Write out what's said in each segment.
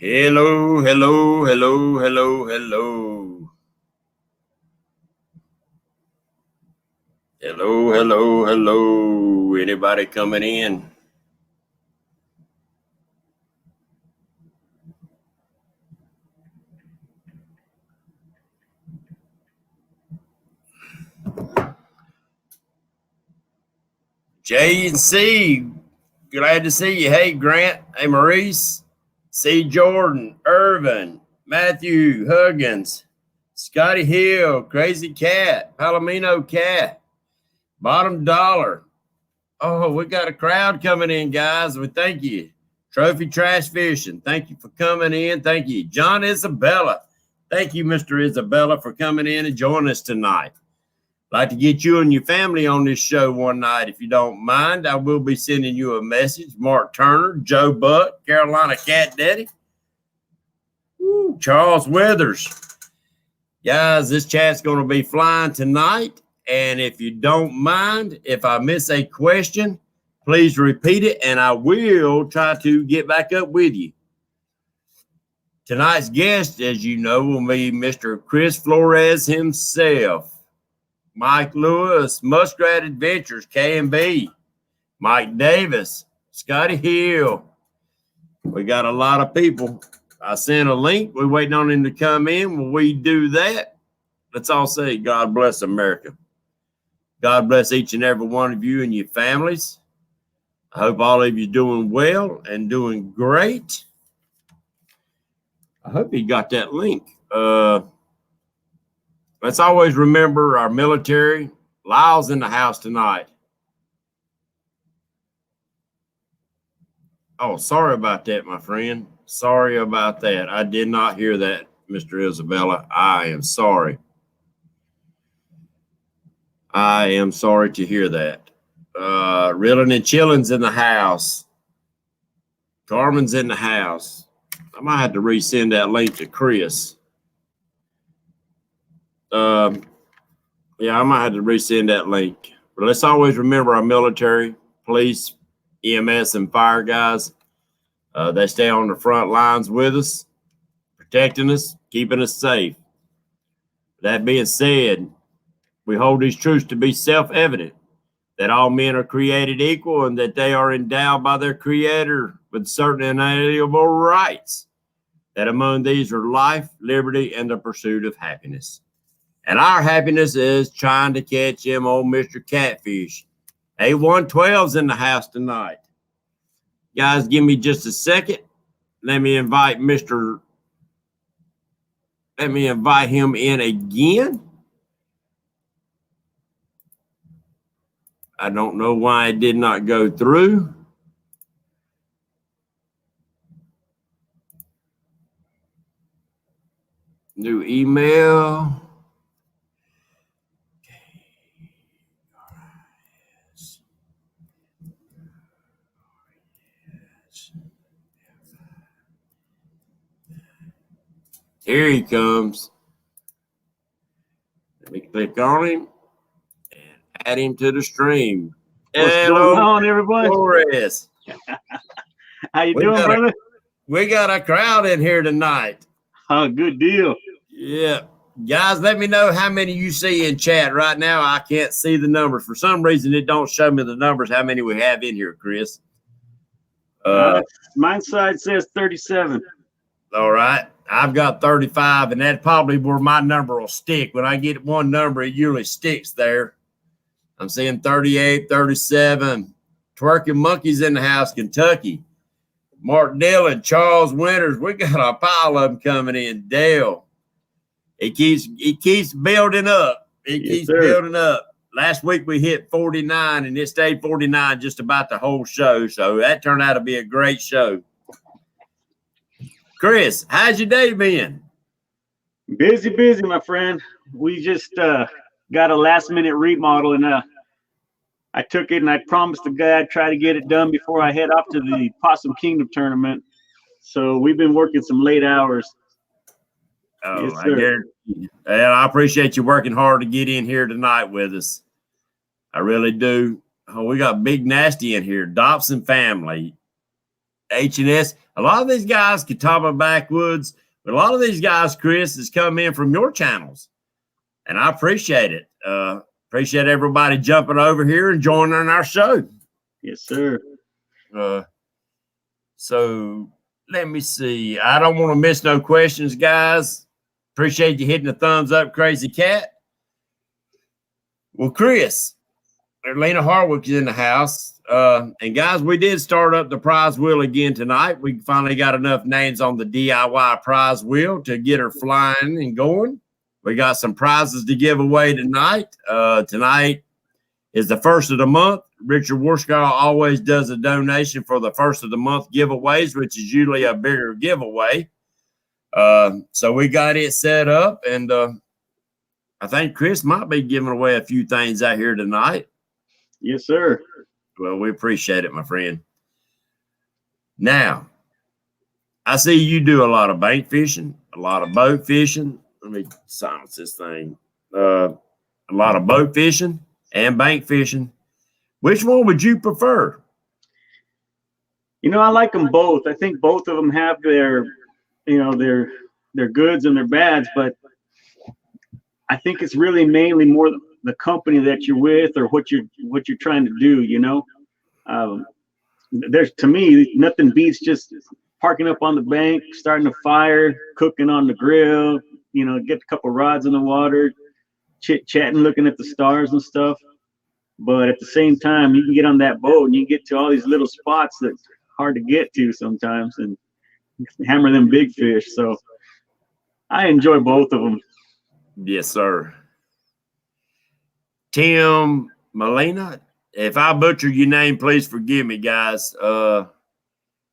Hello, hello, hello, hello, hello. Hello, hello, hello. Anybody coming in? J and C, glad to see you. Hey, Grant. Hey, Maurice. C. Jordan, Irvin, Matthew, Huggins, Scotty Hill, Crazy Cat, Palomino Cat, Bottom Dollar. Oh, we got a crowd coming in, guys. We thank you. Trophy Trash Fishing, thank you for coming in. Thank you. John Isabella, thank you, Mr. Isabella, for coming in and joining us tonight. Like to get you and your family on this show one night. If you don't mind, I will be sending you a message. Mark Turner, Joe Buck, Carolina Cat Daddy, Charles Weathers. Guys, this chat's going to be flying tonight. And if you don't mind, if I miss a question, please repeat it, and I will try to get back up with you. Tonight's guest, as you know, will be Mr. Kris Flores himself. Mike Lewis, Muskrat Adventures, K&B, Mike Davis, Scotty Hill. We got a lot of people. I sent a link. We're waiting on him to come in. When we do that, let's all say God bless America. God bless each and every one of you and your families. I hope all of you doing well and doing great. I hope you got that link. Let's always remember our military. Lyle's in the house tonight. Oh, sorry about that, my friend. Sorry about that. I did not hear that, Mr. Isabella. I am sorry. I am sorry to hear that. Reeling and Chilling's in the house. Carmen's in the house. I might have to resend that link to Kris. Yeah, I might have to resend that link. But let's always remember our military, police, EMS, and fire guys. They stay on the front lines with us, protecting us, keeping us safe. That being said, we hold these truths to be self-evident, that all men are created equal and that they are endowed by their Creator with certain inalienable rights, that among these are life, liberty, and the pursuit of happiness. And our happiness is trying to catch him old Mr. Catfish. A112's in the house tonight. Guys, give me just a second. Let me invite him in again. I don't know why it did not go through. New email. Here he comes. Let me click on him and add him to the stream. What's going on, everybody? Flores. How you doing, brother? We got a crowd in here tonight. Oh, good deal. Yeah. Guys, let me know how many you see in chat right now. I can't see the numbers. For some reason, it don't show me the numbers, how many we have in here, Kris. Mine side says 37. All right. I've got 35, and that's probably where my number will stick. When I get one number, it usually sticks there. I'm seeing 38, 37. Twerking Monkeys in the house, Kentucky. Mark Dillon, Charles Winters. We got a pile of them coming in. Dale. It keeps building up. It keeps building up. Last week we hit 49, and it stayed 49 just about the whole show. So that turned out to be a great show. Kris, how's your day been? Busy, my friend. We just got a last-minute remodel, and I took it, and I promised the guy I'd try to get it done before I head off to the Possum Kingdom tournament. So we've been working some late hours. Oh, yes, sir. I appreciate you working hard to get in here tonight with us. I really do. Oh, we got Big Nasty in here. Dobson family. H&S. A lot of these guys, Catawba Backwoods, but a lot of these guys, Kris, has come in from your channels. And I appreciate it. Appreciate everybody jumping over here and joining our show. Yes, sir. So let me see. I don't want to miss no questions, guys. Appreciate you hitting the thumbs up, Crazy Cat. Well, Kris, Lena Harwick is in the house. And guys, we did start up the prize wheel again tonight. We finally got enough names on the DIY prize wheel to get her flying and going. We got some prizes to give away tonight. Tonight is the first of the month. Richard Warskaw always does a donation for the first of the month giveaways, which is usually a bigger giveaway. So we got it set up, and I think Kris might be giving away a few things out here tonight. Yes, sir. Well, we appreciate it, my friend. Now, I see you do a lot of bank fishing, a lot of boat fishing. Let me silence this thing. A lot of boat fishing and bank fishing. Which one would you prefer? You know, I like them both. I think both of them have their, you know, their goods and their bads, but I think it's really mainly more the company that you're with or what you're trying to do, you know. There's, to me, nothing beats just parking up on the bank, starting a fire, cooking on the grill, you know, get a couple rods in the water, chit-chatting, looking at the stars and stuff. But at the same time, you can get on that boat and you get to all these little spots that's hard to get to sometimes and hammer them big fish. So I enjoy both of them. Yes, sir. Tim Molina, if I butcher your name, please forgive me, guys.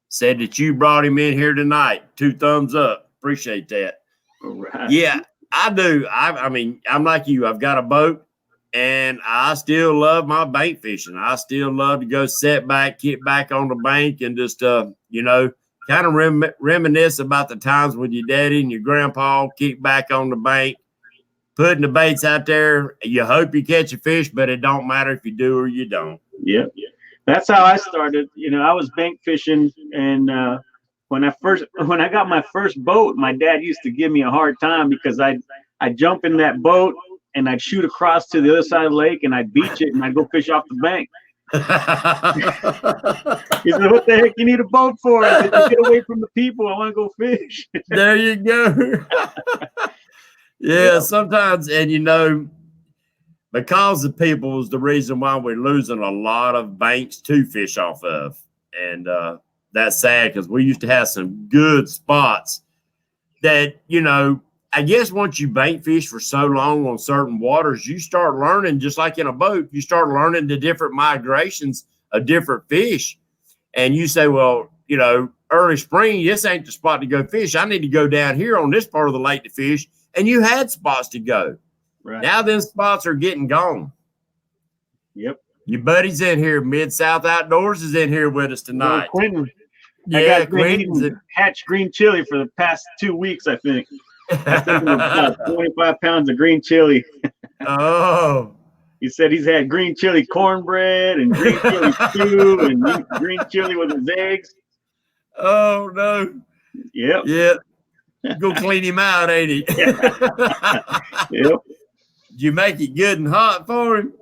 Said that you brought him in here tonight. 2 thumbs up. Appreciate that. All right. Yeah, I do. I mean, I'm like you. I've got a boat, and I still love my bank fishing. I still love to go sit back, get back on the bank, and just, you know, kind of reminisce about the times with your daddy and your grandpa, kick back on the bank, putting the baits out there. You hope you catch a fish, but it don't matter if you do or you don't. Yep. That's how I started. You know, I was bank fishing, and when I got my first boat, my dad used to give me a hard time because I'd jump in that boat and I'd shoot across to the other side of the lake and I'd beach it and I'd go fish off the bank. He said, "What the heck you need a boat for?" I said, "To get away from the people. I want to go fish." There you go. Yeah, sometimes, and you know, because of people is the reason why we're losing a lot of banks to fish off of. And that's sad because we used to have some good spots that, you know, I guess once you bank fish for so long on certain waters, you start learning, just like in a boat, you start learning the different migrations of different fish. And you say, well, you know, early spring, this ain't the spot to go fish. I need to go down here on this part of the lake to fish. And you had spots to go. Right. Now them spots are getting gone. Yep. Your buddy's in here. Mid-South Outdoors is in here with us tonight. Quentin. Yeah, Quentin's hatch green chili for the past 2 weeks, I think. I took him about 25 pounds of green chili. Oh. He said he's had green chili cornbread and green chili stew and green chili with his eggs. Oh, no. Yep. Yeah. Go clean him out, ain't he? Yep. Did you make it good and hot for him?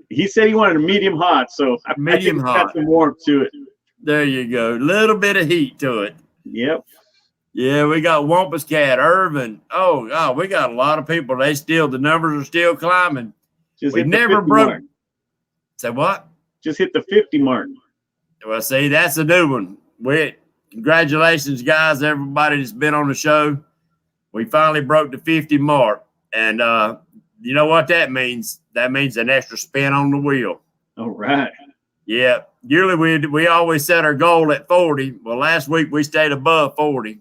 He said he wanted a medium hot, so I think got some warmth to it. There you go. A little bit of heat to it. Yep. Yeah, we got Wampus Cat, Irvin. Oh, God, we got a lot of people. The numbers are still climbing. We never broke. Mark. Say what? Just hit the 50 mark. Well, see, that's a new one. Congratulations, guys, everybody that's been on the show. We finally broke the 50 mark. And you know what that means? That means an extra spin on the wheel. All right. Yeah. Usually we always set our goal at 40. Well, last week we stayed above 40.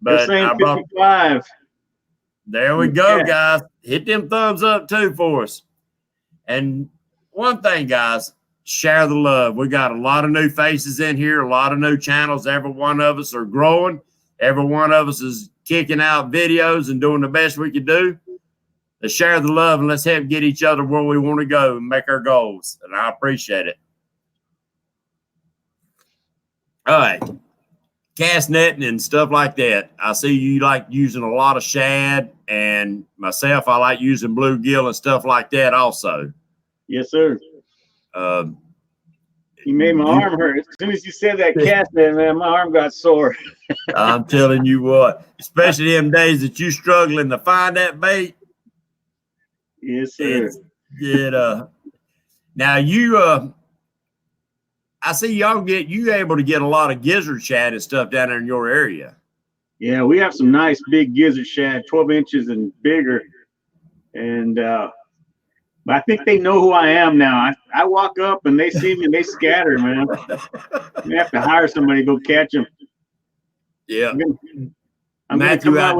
But I brought 55. There we go, guys. Hit them thumbs up too for us. And one thing, guys, share the love. We got a lot of new faces in here, a lot of new channels. Every one of us are growing. Every one of us is kicking out videos and doing the best we can do. Let's share the love and let's help get each other where we want to go and make our goals. And I appreciate it. All right. cast netting and stuff like that. I see you like using a lot of shad, and myself, I like using bluegill and stuff like that also. Yes, sir. You made my arm hurt. As soon as you said that cast net, man, my arm got sore. I'm telling you what, especially them days that you struggling to find that bait. Yes, sir. Now I see you able to get a lot of gizzard shad and stuff down there in your area. Yeah, we have some nice big gizzard shad, 12 inches and bigger. And but I think they know who I am now. I walk up and they see me and they scatter, man. We have to hire somebody to go catch them. Yeah. I'm gonna come out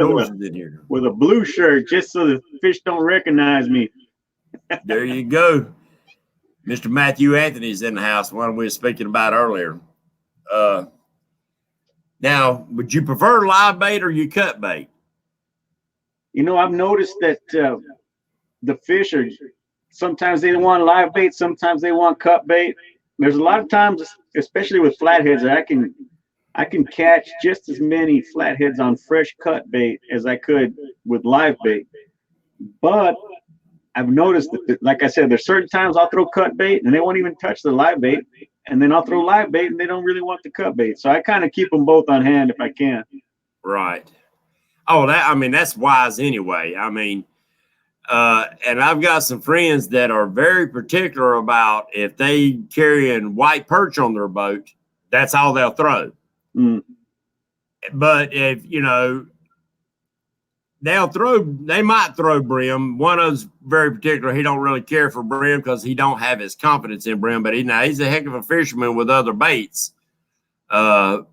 with a blue shirt just so the fish don't recognize me. There you go. Mr. Matthew Anthony's in the house, one we were speaking about earlier. Now, would you prefer live bait or you cut bait? You know, I've noticed that the fish are sometimes they want live bait, sometimes they want cut bait. There's a lot of times, especially with flatheads, I can catch just as many flatheads on fresh cut bait as I could with live bait. But I've noticed that, like I said, there's certain times I'll throw cut bait and they won't even touch the live bait, and then I'll throw live bait and they don't really want the cut bait. So I kind of keep them both on hand if I can. Right. Oh, that's wise anyway. And I've got some friends that are very particular about if they carrying white perch on their boat, that's all they'll throw. Mm. But if, they might throw brim. One of them's very particular. He don't really care for brim because he don't have his confidence in brim, but he's a heck of a fisherman with other baits. But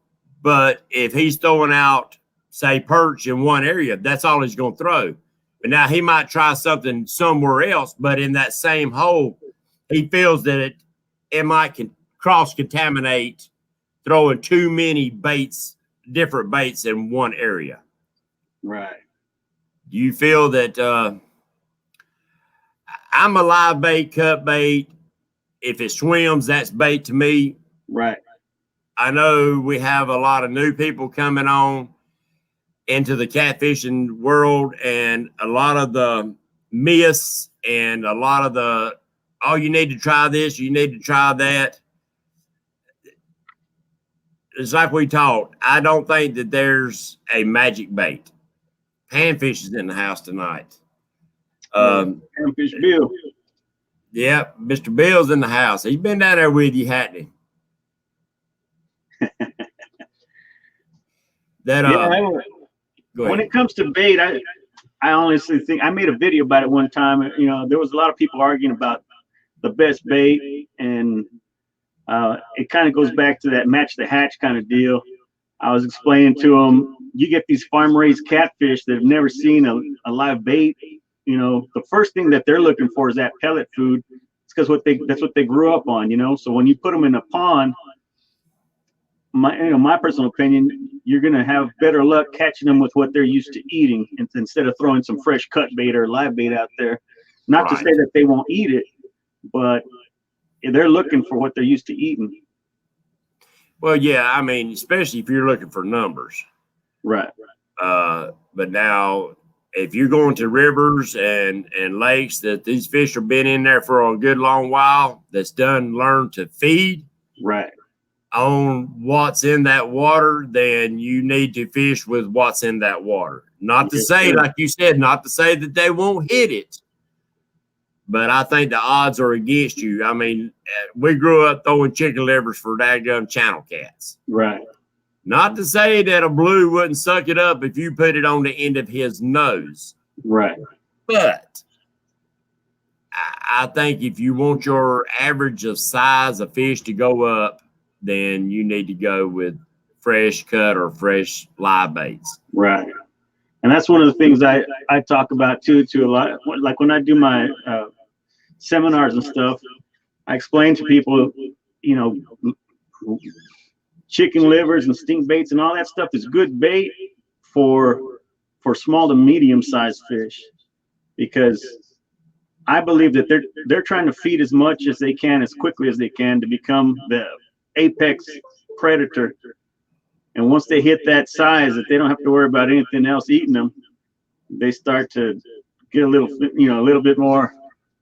if he's throwing out, say, perch in one area, that's all he's going to throw. But now he might try something somewhere else, but in that same hole, he feels that it might cross-contaminate throwing too many different baits in one area. Right. Do you feel that I'm a live bait, cut bait? If it swims, that's bait to me. Right. I know we have a lot of new people coming on into the catfishing world, and a lot of the myths and a lot of the, oh, you need to try this, you need to try that. It's like we talked. I don't think that there's a magic bait. Panfish is in the house tonight. Panfish Bill. Yeah, Mr. Bill's in the house. He's been down there with you, hasn't he? When it comes to bait, I honestly think I made a video about it one time. There was a lot of people arguing about the best bait, and it kind of goes back to that match the hatch kind of deal. I was explaining to them, you get these farm-raised catfish that have never seen a live bait. The first thing that they're looking for is that pellet food. It's because that's what they grew up on. So when you put them in a pond, my personal opinion, you're gonna have better luck catching them with what they're used to eating, instead of throwing some fresh cut bait or live bait out there. Not to say that they won't eat it, but they're looking for what they're used to eating. Well, yeah, especially if you're looking for numbers. Right. But now, if you're going to rivers and lakes that these fish have been in there for a good long while, that's learned to feed on what's in that water, then you need to fish with what's in that water. Not to say, like you said, not to say that they won't hit it, but I think the odds are against you. We grew up throwing chicken livers for daggum channel cats. Right. Not to say that a blue wouldn't suck it up if you put it on the end of his nose. Right. But I think if you want your average of size of fish to go up, then you need to go with fresh cut or fresh live baits. Right. And that's one of the things I talk about too a lot. Like when I do my seminars and stuff, I explain to people, chicken livers and stink baits and all that stuff is good bait for small to medium sized fish, because I believe that they're trying to feed as much as they can as quickly as they can to become the apex predator And once they hit that size that they don't have to worry about anything else eating them, they start to get a little bit more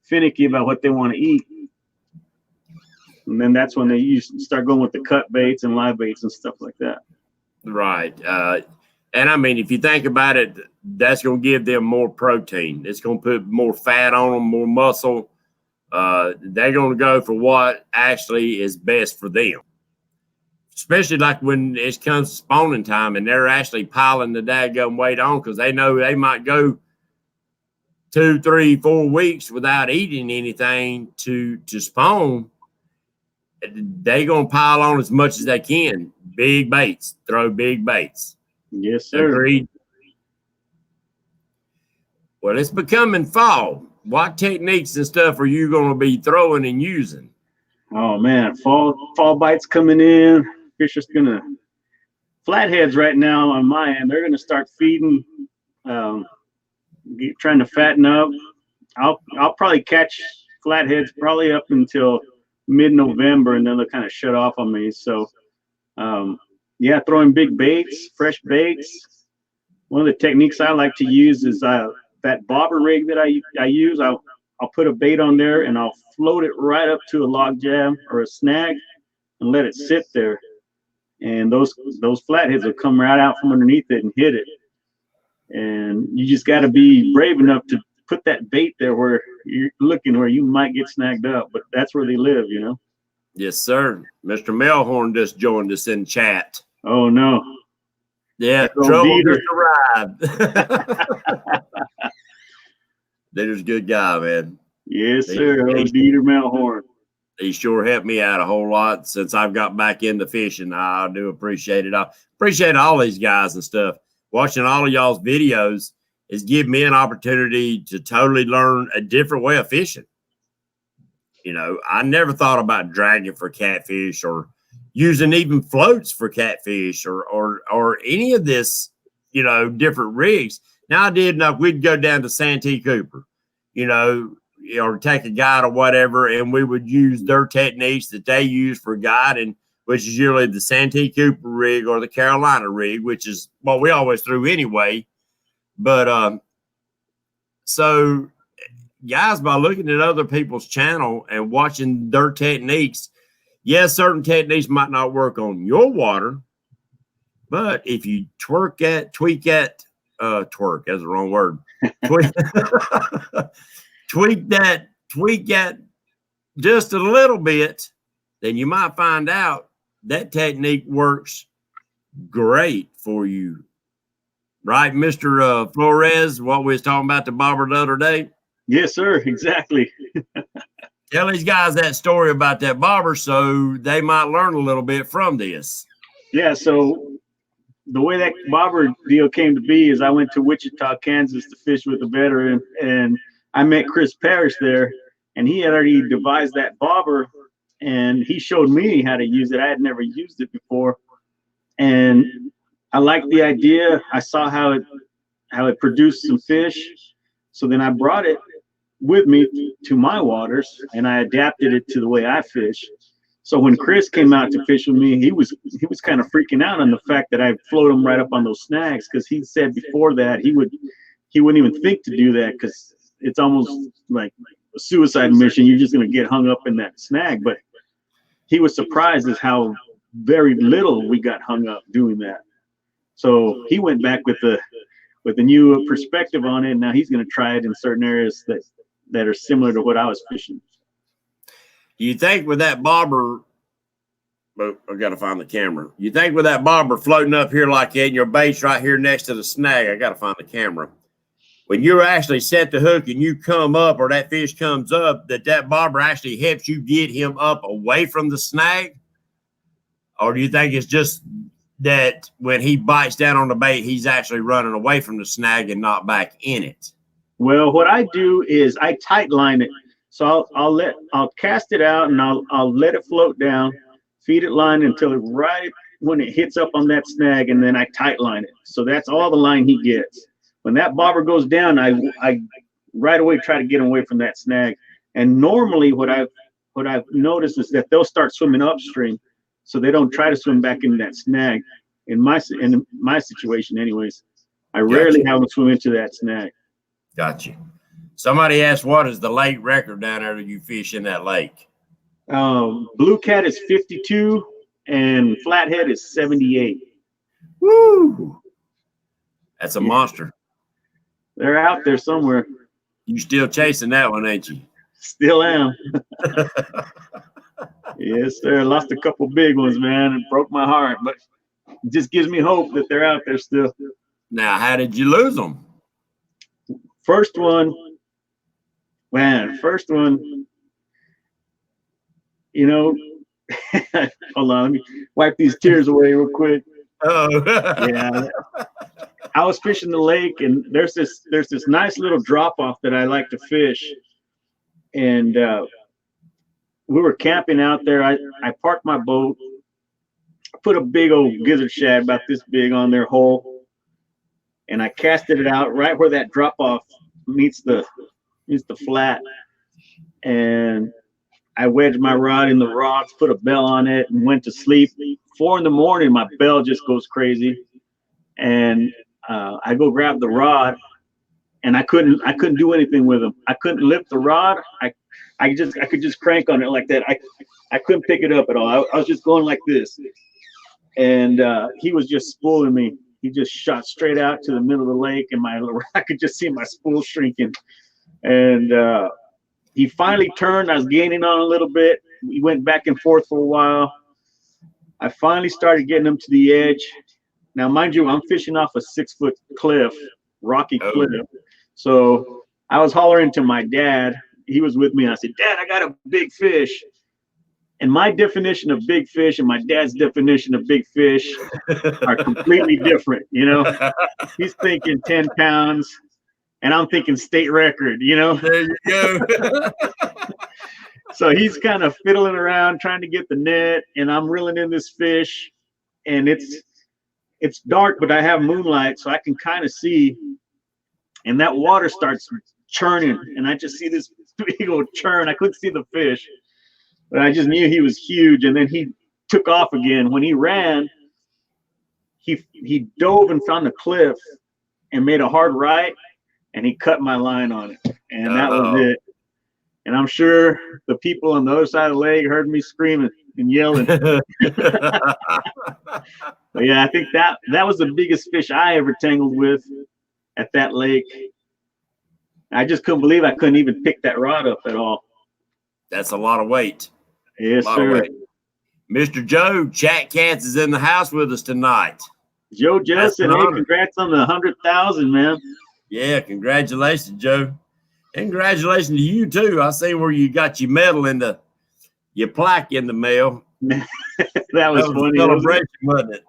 finicky about what they want to eat. And then that's when they start going with the cut baits and live baits and stuff like that. Right. And I mean, if you think about it, that's going to give them more protein. It's going to put more fat on them, more muscle. They're going to go for what actually is best for them. Especially like when it comes to spawning time and they're actually piling the daggum weight on because they know they might go 2, 3, 4 weeks without eating anything to spawn. They're going to pile on as much as they can. Big baits. Throw big baits. Yes, sir. Agreed. Well, it's becoming fall. What techniques and stuff are you going to be throwing and using? Oh, man. Fall bites coming in. Fisher's going to – flatheads right now on my end, they're going to start feeding, trying to fatten up. I'll probably catch flatheads probably up until mid-November, and then they'll kind of shut off on me. So, yeah, throwing big baits, fresh baits. One of the techniques I like to use is that bobber rig that I use. I'll put a bait on there, and I'll float it right up to a log jam or a snag and let it sit there. And those flatheads will come right out from underneath it and hit it. And you just got to be brave enough to put that bait there where you're looking where you might get snagged up, but that's where they live, you know? Yes, sir. Mr. Melhorn just joined us in chat. Oh, no. Yeah, trouble just arrived. Dieter's a good guy, man. Yes, sir. Dieter Melhorn. He sure helped me out a whole lot since I've got back into fishing. I do appreciate it. I appreciate all these guys and stuff. Watching all of y'all's videos has given me an opportunity to totally learn a different way of fishing. You know, I never thought about dragging for catfish or using even floats for catfish or any of this, you know, different rigs. Now I did know we'd go down to Santee Cooper, you know, or take a guide or whatever, and we would use their techniques that they use for guiding, which is usually the Santee Cooper rig or the Carolina rig, which is what we always threw anyway. But so guys, by looking at other people's channel and watching their techniques, yes, certain techniques might not work on your water, but if you tweak that's the wrong word. tweak that just a little bit, then you might find out that technique works great for you. Right, Mr. Flores, what we was talking about the bobber the other day? Yes, sir, exactly. Tell these guys that story about that bobber so they might learn a little bit from this. Yeah, so the way that bobber deal came to be is I went to Wichita, Kansas to fish with a veteran, and I met Kris Flores there, and he had already devised that bobber, and he showed me how to use it. I had never used it before, and I liked the idea. I saw how it produced some fish, so then I brought it with me to my waters, and I adapted it to the way I fish. So when Kris came out to fish with me, he was kind of freaking out on the fact that I float him right up on those snags, because he said before that he wouldn't even think to do that because it's almost like a suicide mission. You're just going to get hung up in that snag. But he was surprised at how very little we got hung up doing that. So he went back with a new perspective on it. And now he's going to try it in certain areas that are similar to what I was fishing. Do you think with that bobber, I got to find the camera. You think with that bobber floating up here like that and your bait's right here next to the snag, I got to find the camera. When you actually set the hook and you come up or that fish comes up, that bobber actually helps you get him up away from the snag? Or do you think it's just that when he bites down on the bait, he's actually running away from the snag and not back in it? Well, what I do is I tight line it. So I'll cast it out and I'll let it float down, feed it line until it right when it hits up on that snag, and then I tight line it. So that's all the line he gets. When that bobber goes down, I right away try to get him away from that snag. And normally what I've noticed is that they'll start swimming upstream, so they don't try to swim back into that snag. in my situation, anyways. I Gotcha. rarely have them swim into that snag. Got you. Somebody asked, what is the lake record down there that you fish in that lake? Blue Cat is 52 and Flathead is 78. Woo! That's a monster. They're out there somewhere. You still chasing that one, ain't you? Still am. Yes, sir. Lost a couple big ones, man. It broke my heart, but it just gives me hope that they're out there still. Now, how did you lose them? First one, you know, hold on, let me wipe these tears away real quick. Oh, yeah. I was fishing the lake, and there's this nice little drop off that I like to fish, and we were camping out there. I parked my boat, put a big old gizzard shad about this big on their hole, and I casted it out right where that drop off meets the flat, and I wedged my rod in the rocks, put a bell on it, and went to sleep. 4 a.m, my bell just goes crazy, and I go grab the rod, and I couldn't do anything with him. I couldn't lift the rod. I could just crank on it like that. I couldn't pick it up at all. I was just going like this, and he was just spooling me. He just shot straight out to the middle of the lake, and I could just see my spool shrinking. And he finally turned. I was gaining on a little bit. We went back and forth for a while. I finally started getting him to the edge. Now, mind you, I'm fishing off a 6-foot cliff, rocky cliff. So I was hollering to my dad. He was with me. I said, Dad, I got a big fish. And my definition of big fish and my dad's definition of big fish are completely different. You know, he's thinking 10 pounds and I'm thinking state record, you know. There you go. So he's kind of fiddling around trying to get the net, and I'm reeling in this fish, and it's dark, but I have moonlight, so I can kind of see. And that water starts churning, and I just see this big old churn. I couldn't see the fish, but I just knew he was huge. And then he took off again. When he ran, he dove and found the cliff and made a hard right, and he cut my line on it, and that was it. And I'm sure the people on the other side of the lake heard me screaming and yelling. But yeah, I think that was the biggest fish I ever tangled with at that lake. I just couldn't believe I couldn't even pick that rod up at all. That's a lot of weight. Yes, sir. Mr. Joe Chat Cats is in the house with us tonight. Joe Jensen, hey, congrats on the 100,000, man. Yeah, congratulations, Joe. And congratulations to you too. I see where you got your medal in your plaque in the mail. That was funny. A celebration, wasn't it?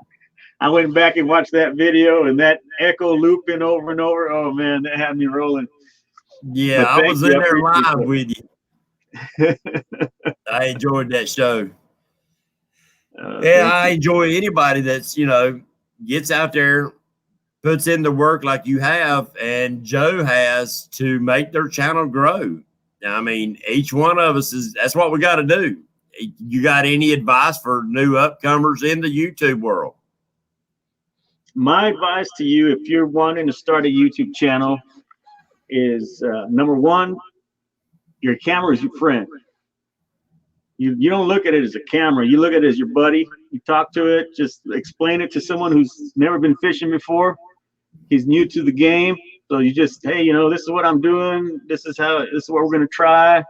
I went back and watched that video, and that echo looping over and over. Oh man, that had me rolling. Yeah, I was in there live with you. I enjoyed that show. Yeah, I enjoy anybody that's, gets out there, puts in the work like you have, and Joe has, to make their channel grow. I mean, each one of us that's what we got to do. You got any advice for new upcomers in the YouTube world? My advice to you, if you're wanting to start a YouTube channel, is number one, your camera is your friend. You don't look at it as a camera. You look at it as your buddy. You talk to it. Just explain it to someone who's never been fishing before. He's new to the game. So you just, hey, this is what I'm doing. This is what we're going to try.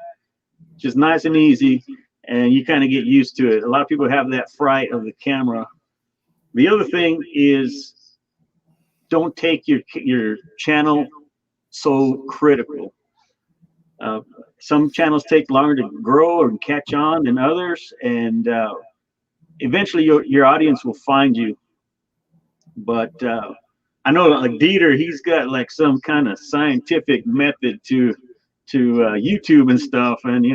Just nice and easy. And you kind of get used to it. A lot of people have that fright of the camera. The other thing is, don't take your channel so critical. Some channels take longer to grow or catch on than others, and eventually your audience will find you. But I know, like Dieter, he's got like some kind of scientific method to YouTube and stuff, and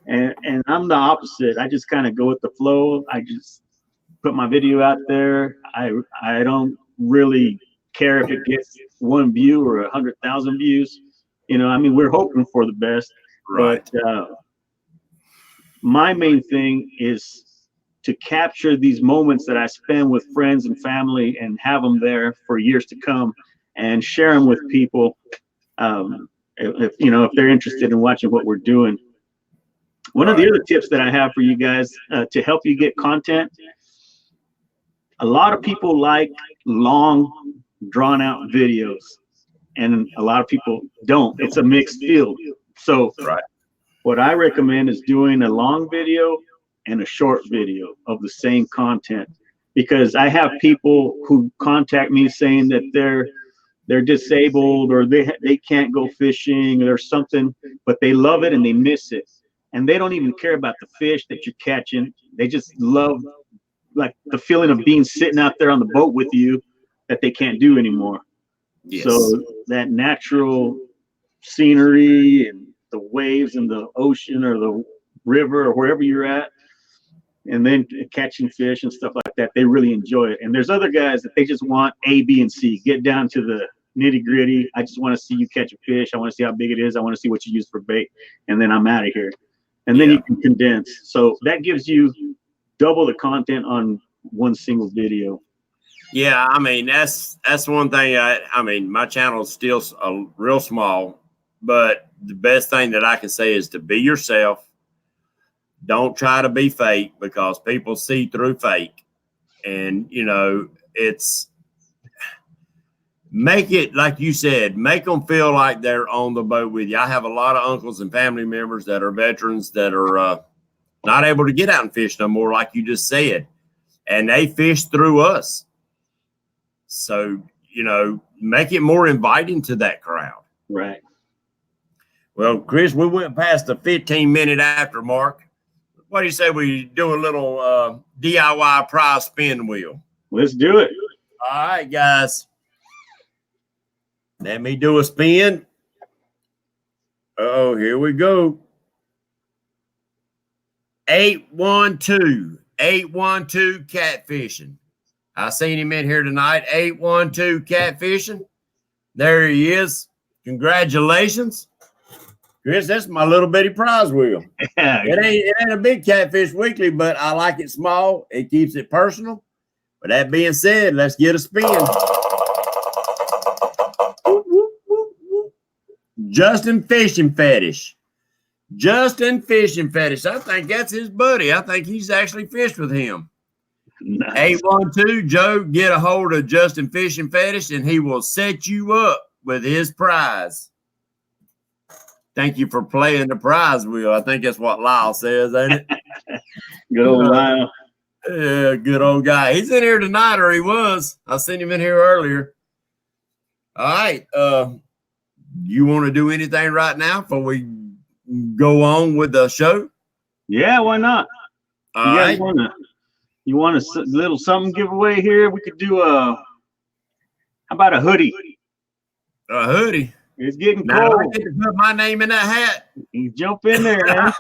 and I'm the opposite. I just kind of go with the flow. I just put my video out there. I don't really care if it gets 1 view or 100,000 views. I mean, we're hoping for the best, right? But my main thing is to capture these moments that I spend with friends and family and have them there for years to come and share them with people. If if they're interested in watching what we're doing. One of the other tips that I have for you guys to help you get content, a lot of people like long, drawn out videos, and a lot of people don't. It's a mixed field. So what I recommend is doing a long video and a short video of the same content, because I have people who contact me saying that they're disabled or they can't go fishing or something, but they love it and they miss it. And they don't even care about the fish that you're catching. They just love like the feeling of being sitting out there on the boat with you that they can't do anymore. Yes. So that natural scenery and the waves and the ocean or the river or wherever you're at, and then catching fish and stuff like that, they really enjoy it. And there's other guys that they just want A, B, and C. Get down to the nitty gritty. I just want to see you catch a fish. I want to see how big it is. I want to see what you use for bait, and then I'm out of here. And then you can condense. So that gives you double the content on one single video. Yeah, I mean, that's one thing. I mean, my channel is still real small, but the best thing that I can say is to be yourself. Don't try to be fake, because people see through fake. And, it's make it, like you said, make them feel like they're on the boat with you. I have a lot of uncles and family members that are veterans that are not able to get out and fish no more, like you just said. And they fish through us. So, make it more inviting to that crowd. Right. Well, Kris, we went past the 15-minute after mark. What do you say we do a little DIY prize spin wheel? Let's do it. All right, guys. Let me do a spin. Oh, here we go. 812 catfishing. I seen him in here tonight. 812 catfishing. There he is. Congratulations. Kris, that's my little bitty prize wheel. It ain't a big Catfish Weekly, but I like it small. It keeps it personal. But that being said, let's get a spin. Justin Fishing Fetish. Justin Fishing Fetish. I think that's his buddy. I think he's actually fished with him. Nice. 812, Joe, get a hold of Justin Fishing Fetish, and he will set you up with his prize. Thank you for playing the prize wheel. I think that's what Lyle says, ain't it? Good old Lyle. Yeah, good old guy. He's in here tonight, or he was. I seen him in here earlier. All right. You want to do anything right now before we go on with the show? Yeah, why not? All right. You want a little something giveaway here? We could do how about a hoodie? A hoodie? It's getting now, cold. I get to put my name in that hat. You jump in there, man.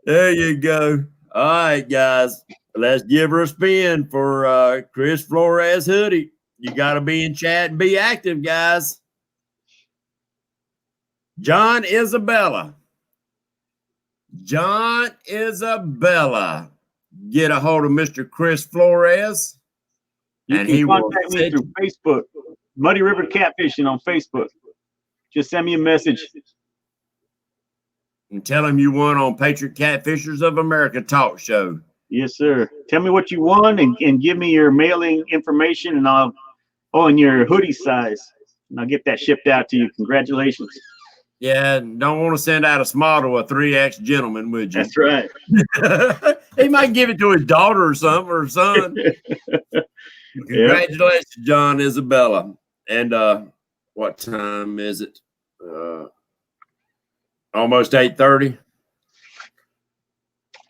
There you go. All right, guys. Let's give her a spin for Kris Flores hoodie. You got to be in chat and be active, guys. John Isabella. John Isabella. Get a hold of Mr. Kris Flores. You can contact me through Facebook. Muddy River Catfishing on Facebook. Just send me a message. And tell him you won on Patriot Catfishers of America talk show. Yes, sir. Tell me what you won and give me your mailing information, and and your hoodie size. And I'll get that shipped out to you. Congratulations. Yeah, don't want to send out a small to a 3X gentleman, would you? That's right. He might give it to his daughter or something, or son. Congratulations, yep. John Isabella. And what time is it? Almost 8:30.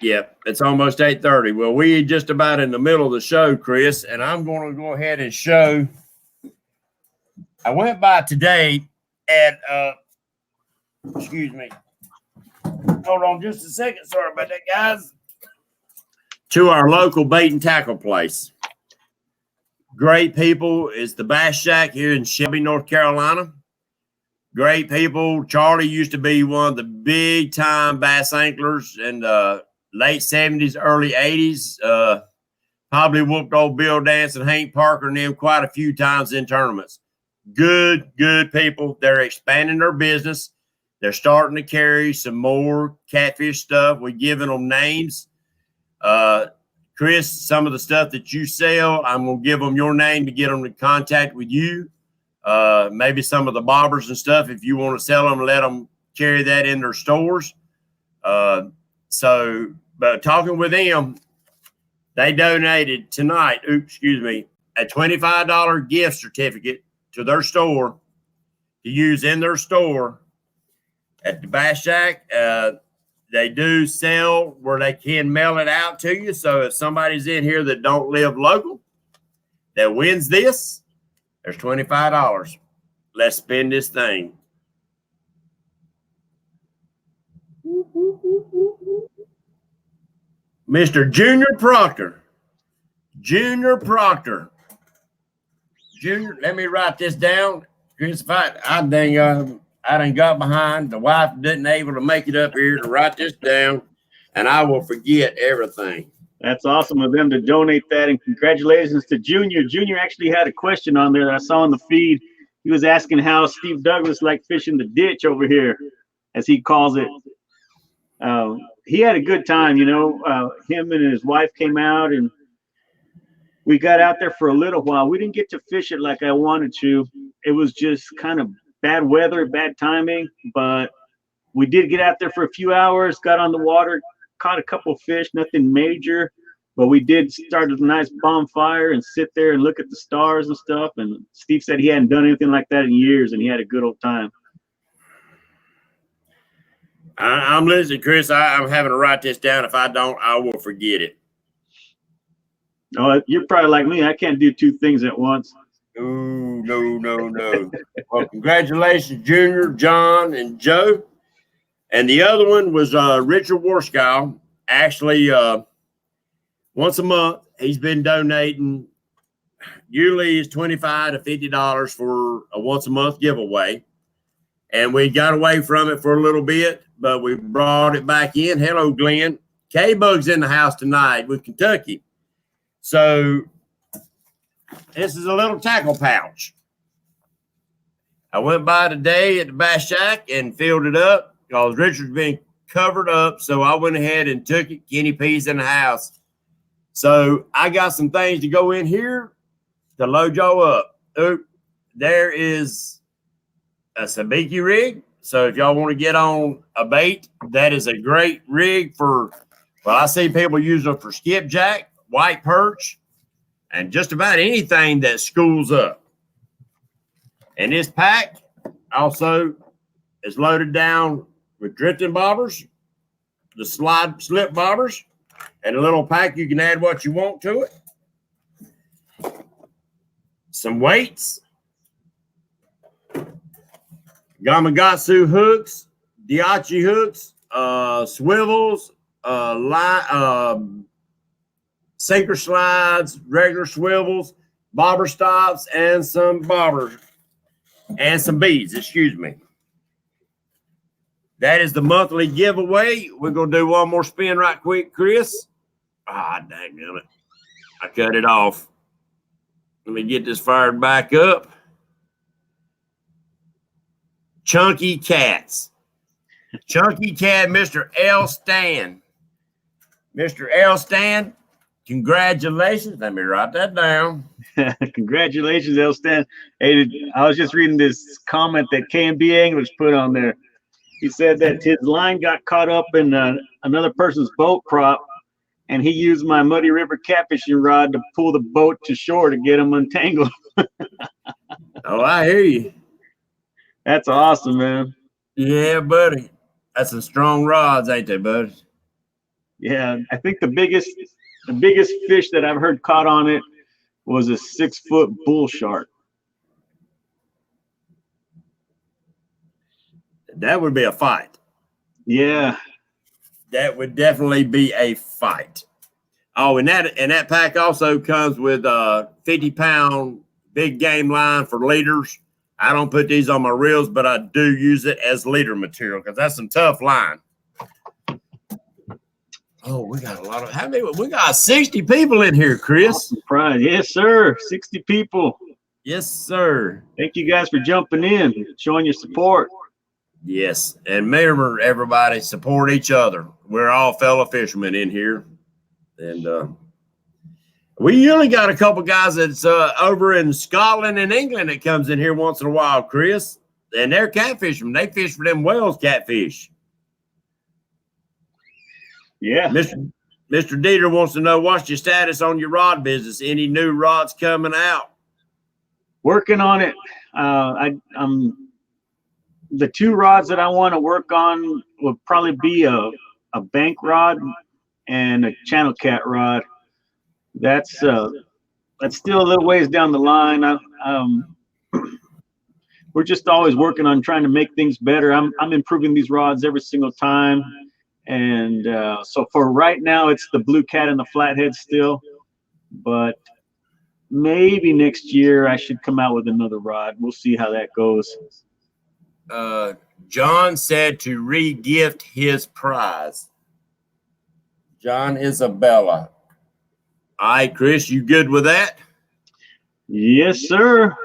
Yep, it's almost 8:30. Well, we just about in the middle of the show, Kris, and I'm going to go ahead and show. I went by today at excuse me. Hold on just a second. Sorry about that, guys. To our local bait and tackle place. Great people. It's the Bass Shack here in Shelby, North Carolina. Great people. Charlie used to be one of the big time bass anglers in the late 70s, early 80s. Probably whooped old Bill Dance and Hank Parker and them quite a few times in tournaments. Good people. They're expanding their business. They're starting to carry some more catfish stuff. We're giving them names. Kris, some of the stuff that you sell, I'm going to give them your name to get them in contact with you. Maybe some of the bobbers and stuff, if you want to sell them, let them carry that in their stores. But talking with them, they donated tonight, a $25 gift certificate to their store to use in their store at the Bass Shack. They do sell where they can mail it out to you. So if somebody's in here that don't live local that wins this, there's $25. Let's spend this thing. Mr. Junior Proctor. Junior, let me write this down. Kris, I done got behind. The wife didn't able to make it up here to write this down, and I will forget everything. That's awesome of them to donate that, and congratulations to Junior. Junior actually had a question on there that I saw in the feed. He was asking how Steve Douglas liked fishing the ditch over here, as he calls it. He had a good time, him and his wife came out, and we got out there for a little while. We didn't get to fish it like I wanted to. It was just kind of bad weather, bad timing, but we did get out there for a few hours, got on the water, caught a couple fish, nothing major, but we did start a nice bonfire and sit there and look at the stars and stuff. And Steve said he hadn't done anything like that in years, and he had a good old time. I'm listening, Kris. I'm having to write this down. If I don't, I will forget it. Oh, you're probably like me. I can't do two things at once. Ooh, no. Well, congratulations, Junior, John, and Joe. And the other one was Richard Warskow. Actually, once a month, he's been donating. Usually it's $25 to $50 for a once-a-month giveaway. And we got away from it for a little bit, but we brought it back in. Hello, Glenn. K-Bug's in the house tonight with Kentucky. So this is a little tackle pouch. I went by today at the Bass Shack and filled it up because Richard's been covered up. So I went ahead and took it. Kenny P's in the house. So I got some things to go in here to load y'all up. There is a sabiki rig. So if y'all want to get on a bait, that is a great rig for, well, I see people using it for skipjack, white perch, and just about anything that schools up. And this pack also is loaded down with drifting bobbers, the slip bobbers, and a little pack you can add what you want to it. Some weights, Gamakatsu hooks, Diachi hooks, swivels, sinker slides, regular swivels, bobber stops, and some bobbers and some beads, excuse me. That is the monthly giveaway. We're going to do one more spin right quick, Kris. Dang it. I cut it off. Let me get this fired back up. Chunky Cats. Chunky Cat, Mr. L. Stan. Mr. L. Stan, congratulations. Let me write that down. Congratulations, L. Stan. Hey, I was just reading this comment that KMB Anglers put on there. He said that his line got caught up in another person's boat prop, and he used my Muddy River catfishing rod to pull the boat to shore to get him untangled. Oh, I hear you. That's awesome, man. Yeah, buddy. That's some strong rods, ain't they, buddy? Yeah, I think the biggest fish that I've heard caught on it was a 6-foot bull shark. That would be a fight. Yeah. That would definitely be a fight. Oh, and that pack also comes with a 50-pound big game line for leaders. I don't put these on my reels, but I do use it as leader material because that's some tough line. Oh, we got a lot of, how many? We got 60 people in here, Chris. Awesome prize. Yes, sir. 60 people. Yes, sir. Thank you guys for jumping in, showing your support. Yes. And remember, everybody, support each other. We're all fellow fishermen in here. And we usually got a couple guys that's over in Scotland and England that comes in here once in a while, Chris. And they're catfishermen. They fish for them whales catfish. Yeah. Mr. Dieter wants to know, what's your status on your rod business? Any new rods coming out? Working on it. I'm the two rods that I want to work on would probably be a bank rod and a channel cat rod. That's still a little ways down the line. We're just always working on trying to make things better. I'm improving these rods every single time. And so for right now, it's the blue cat and the flathead still, but maybe next year I should come out with another rod. We'll see how that goes. John said to re-gift his prize. John Isabella. All right, Chris, you good with that? Yes, sir.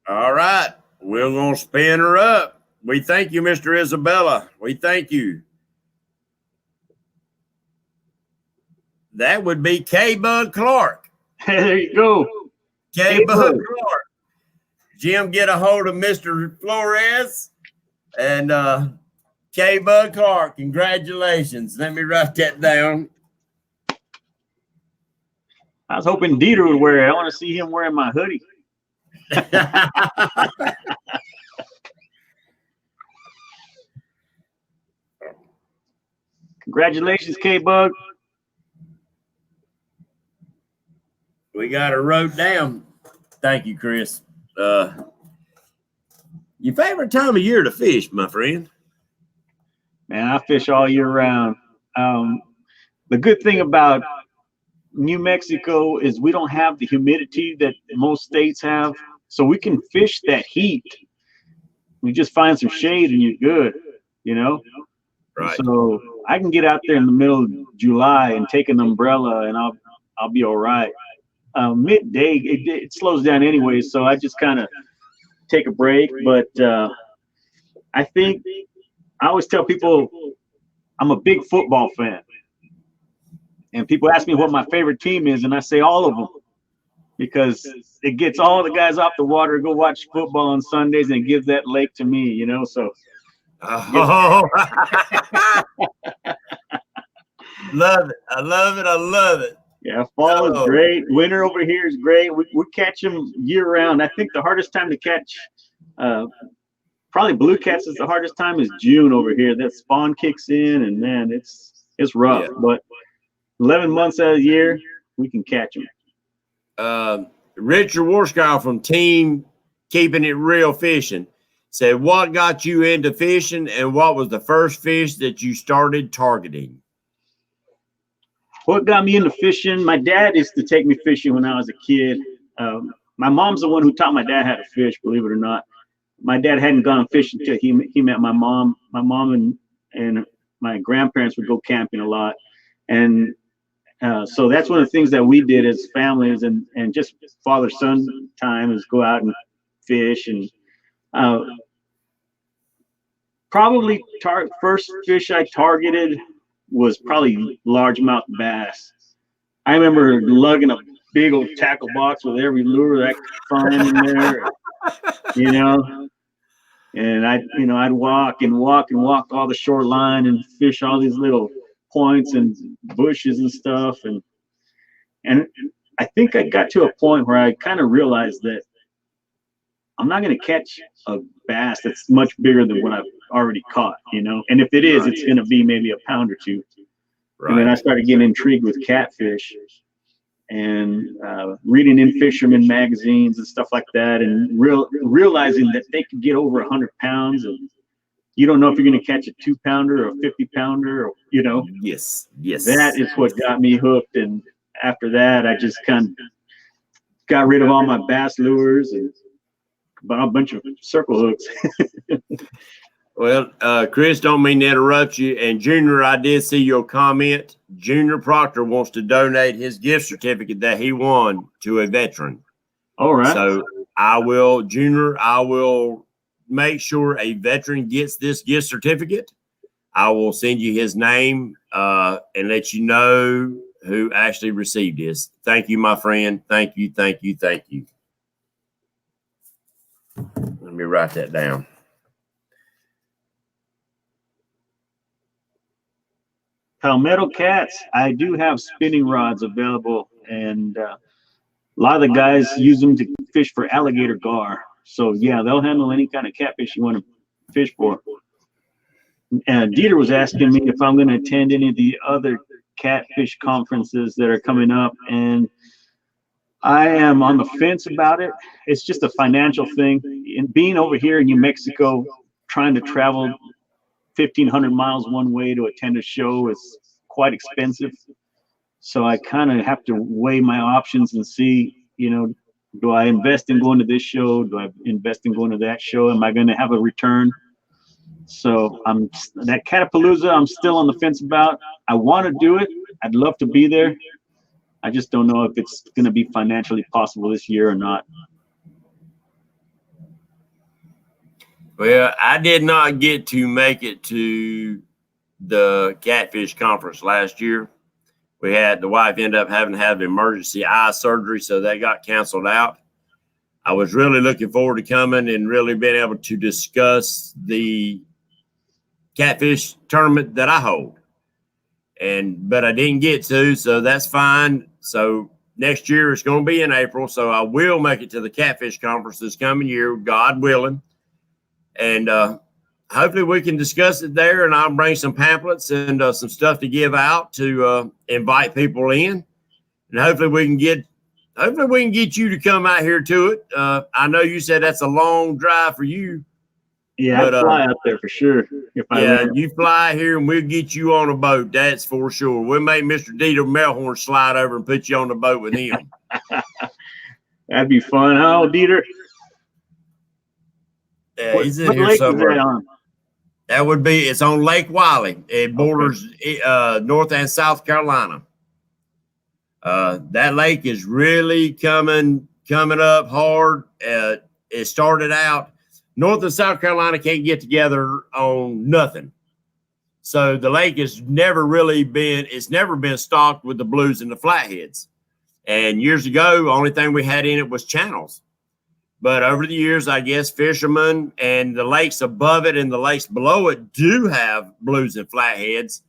All right. We're going to spin her up. We thank you, Mr. Isabella. We thank you. That would be K-Bug Clark. There you go. K-Bug Clark. Jim, get a hold of Mr. Flores and K-Bug Clark. Congratulations. Let me write that down. I was hoping Dieter would wear it. I want to see him wearing my hoodie. Congratulations, K-Bug. We got her wrote down. Thank you, Chris. Your favorite time of year to fish, my friend? Man, I fish all year round. The good thing about New Mexico is we don't have the humidity that most states have, so we can fish that heat. We just find some shade and you're good, you know? Right. So I can get out there in the middle of July and take an umbrella and I'll be all right. Midday, it slows down anyway, so I just kind of take a break. But I think I always tell people I'm a big football fan. And people ask me what my favorite team is, and I say all of them because it gets all the guys off the water to go watch football on Sundays and it gives that lake to me, you know. So oh. Love it. I love it. I love it. Yeah, fall is great. Winter over here is great. We catch them year round. I think the hardest time to catch probably blue cats is the hardest time is June over here. That spawn kicks in and man, it's rough. Yeah. But 11 months out of the year, we can catch them. Richard Warskow from Team Keeping It Real Fishing said, what got you into fishing and what was the first fish that you started targeting? What got me into fishing? My dad used to take me fishing when I was a kid. My mom's the one who taught my dad how to fish, believe it or not. My dad hadn't gone fishing until he met my mom. My mom and my grandparents would go camping a lot. And so that's one of the things that we did as families and just father-son time is go out and fish. And probably first fish I targeted was probably largemouth bass. I remember lugging a big old tackle box with every lure that I could find in there, you know. And I'd walk all the shoreline and fish all these little points and bushes and stuff. And I think I got to a point where I kind of realized that I'm not going to catch a bass that's much bigger than what I've already caught, you know. And if it is, it's going to be maybe a pound or two. Right. And then I started getting intrigued with catfish and reading in fisherman magazines and stuff like that, and realizing that they could get over 100 pounds, and you don't know if you're going to catch a 2-pounder or a 50-pounder, or you know. Yes. That is what got me hooked, and after that, I just kind of got rid of all my bass lures and bought a bunch of circle hooks. Well, Kris, don't mean to interrupt you. And Junior, I did see your comment. Junior Proctor wants to donate his gift certificate that he won to a veteran. All right. So Junior, I will make sure a veteran gets this gift certificate. I will send you his name and let you know who actually received this. Thank you, my friend. Thank you, thank you, thank you. Let me write that down. Palmetto Cats, I do have spinning rods available, and a lot of the guys use them to fish for alligator gar. So yeah, they'll handle any kind of catfish you want to fish for. And Dieter was asking me if I'm going to attend any of the other catfish conferences that are coming up, and I am on the fence about it. It's just a financial thing. And being over here in New Mexico, trying to travel 1,500 miles one way to attend a show is quite expensive. So I kind of have to weigh my options and see, do I invest in going to this show? Do I invest in going to that show? Am I going to have a return? So that Catapalooza, I'm still on the fence about. I want to do it. I'd love to be there. I just don't know if it's going to be financially possible this year or not. Well, I did not get to make it to the Catfish Conference last year. The wife ended up having to have emergency eye surgery, so that got canceled out. I was really looking forward to coming and really being able to discuss the catfish tournament that I hold. But I didn't get to, so that's fine. So next year it's going to be in April, so I will make it to the Catfish Conference this coming year, God willing. And hopefully we can discuss it there, and I'll bring some pamphlets and some stuff to give out to invite people in. And hopefully we can get you to come out here to it. I know you said that's a long drive for you. Yeah, I'd fly out there for sure. You fly here and we'll get you on a boat. That's for sure. We'll make Mr. Dieter Melhorn slide over and put you on the boat with him. That'd be fun. How old, Dieter? Yeah, he's in here somewhere. It's on Lake Wiley. It borders North and South Carolina. That lake is really coming up hard. It started out, North and South Carolina can't get together on nothing. So the lake has never been stocked with the blues and the flatheads. And years ago, the only thing we had in it was channels. But over the years, I guess fishermen and the lakes above it and the lakes below it do have blues and flatheads.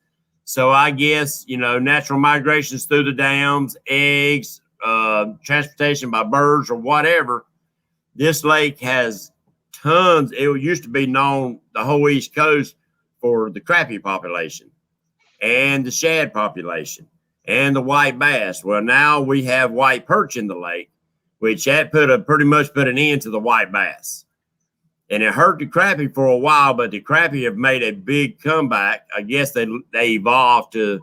So I guess, natural migrations through the dams, eggs, transportation by birds or whatever, this lake has tons. It used to be known the whole East Coast for the crappie population and the shad population and the white bass. Well, now we have white perch in the lake, which had pretty much put an end to the white bass. And it hurt the crappie for a while, but the crappie have made a big comeback. I guess they evolved to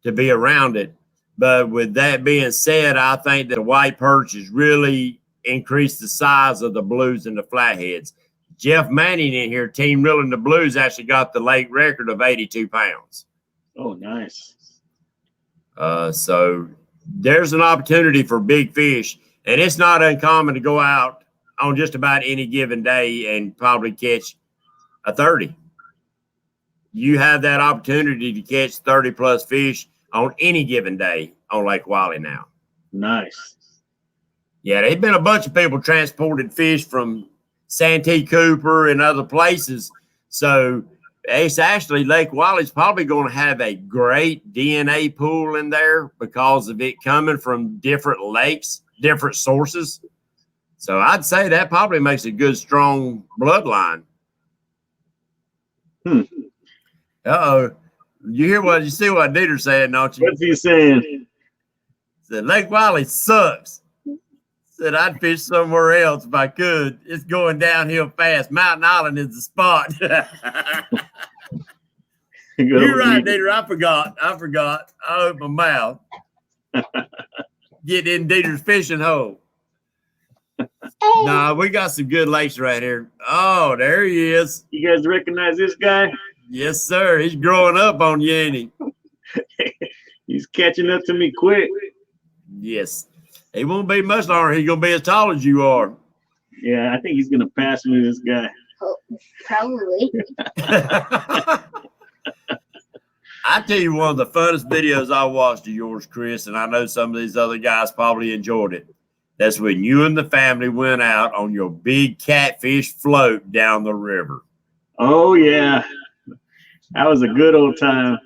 be around it. But with that being said, I think that the white perch has really increased the size of the blues and the flatheads. Jeff Manning in here, Team Reeling the Blues, actually got the lake record of 82 pounds. Oh, nice. So there's an opportunity for big fish. And it's not uncommon to go out on just about any given day and probably catch a 30. You have that opportunity to catch 30 plus fish on any given day on Lake Wiley now. Nice. Yeah, there's been a bunch of people transported fish from Santee Cooper and other places. So it's actually Lake Wiley's probably going to have a great DNA pool in there because of it coming from different lakes, different sources. So I'd say that probably makes a good, strong bloodline. Uh-oh. You see what Dieter said, don't you? What's he saying? Said Lake Wiley sucks. Said I'd fish somewhere else if I could. It's going downhill fast. Mountain Island is the spot. You're right, Dieter. I forgot. I opened my mouth. Get in Dieter's fishing hole. Nah, we got some good lakes right here. Oh, there he is. You guys recognize this guy? Yes, sir. He's growing up on you, ain't he? He's catching up to me quick. Yes. He won't be much longer. He's going to be as tall as you are. Yeah, I think he's going to pass me, this guy. Oh, probably. I tell you, one of the funnest videos I watched of yours, Kris, and I know some of these other guys probably enjoyed it. That's when you and the family went out on your big catfish float down the river. Oh, yeah. That was a good old time.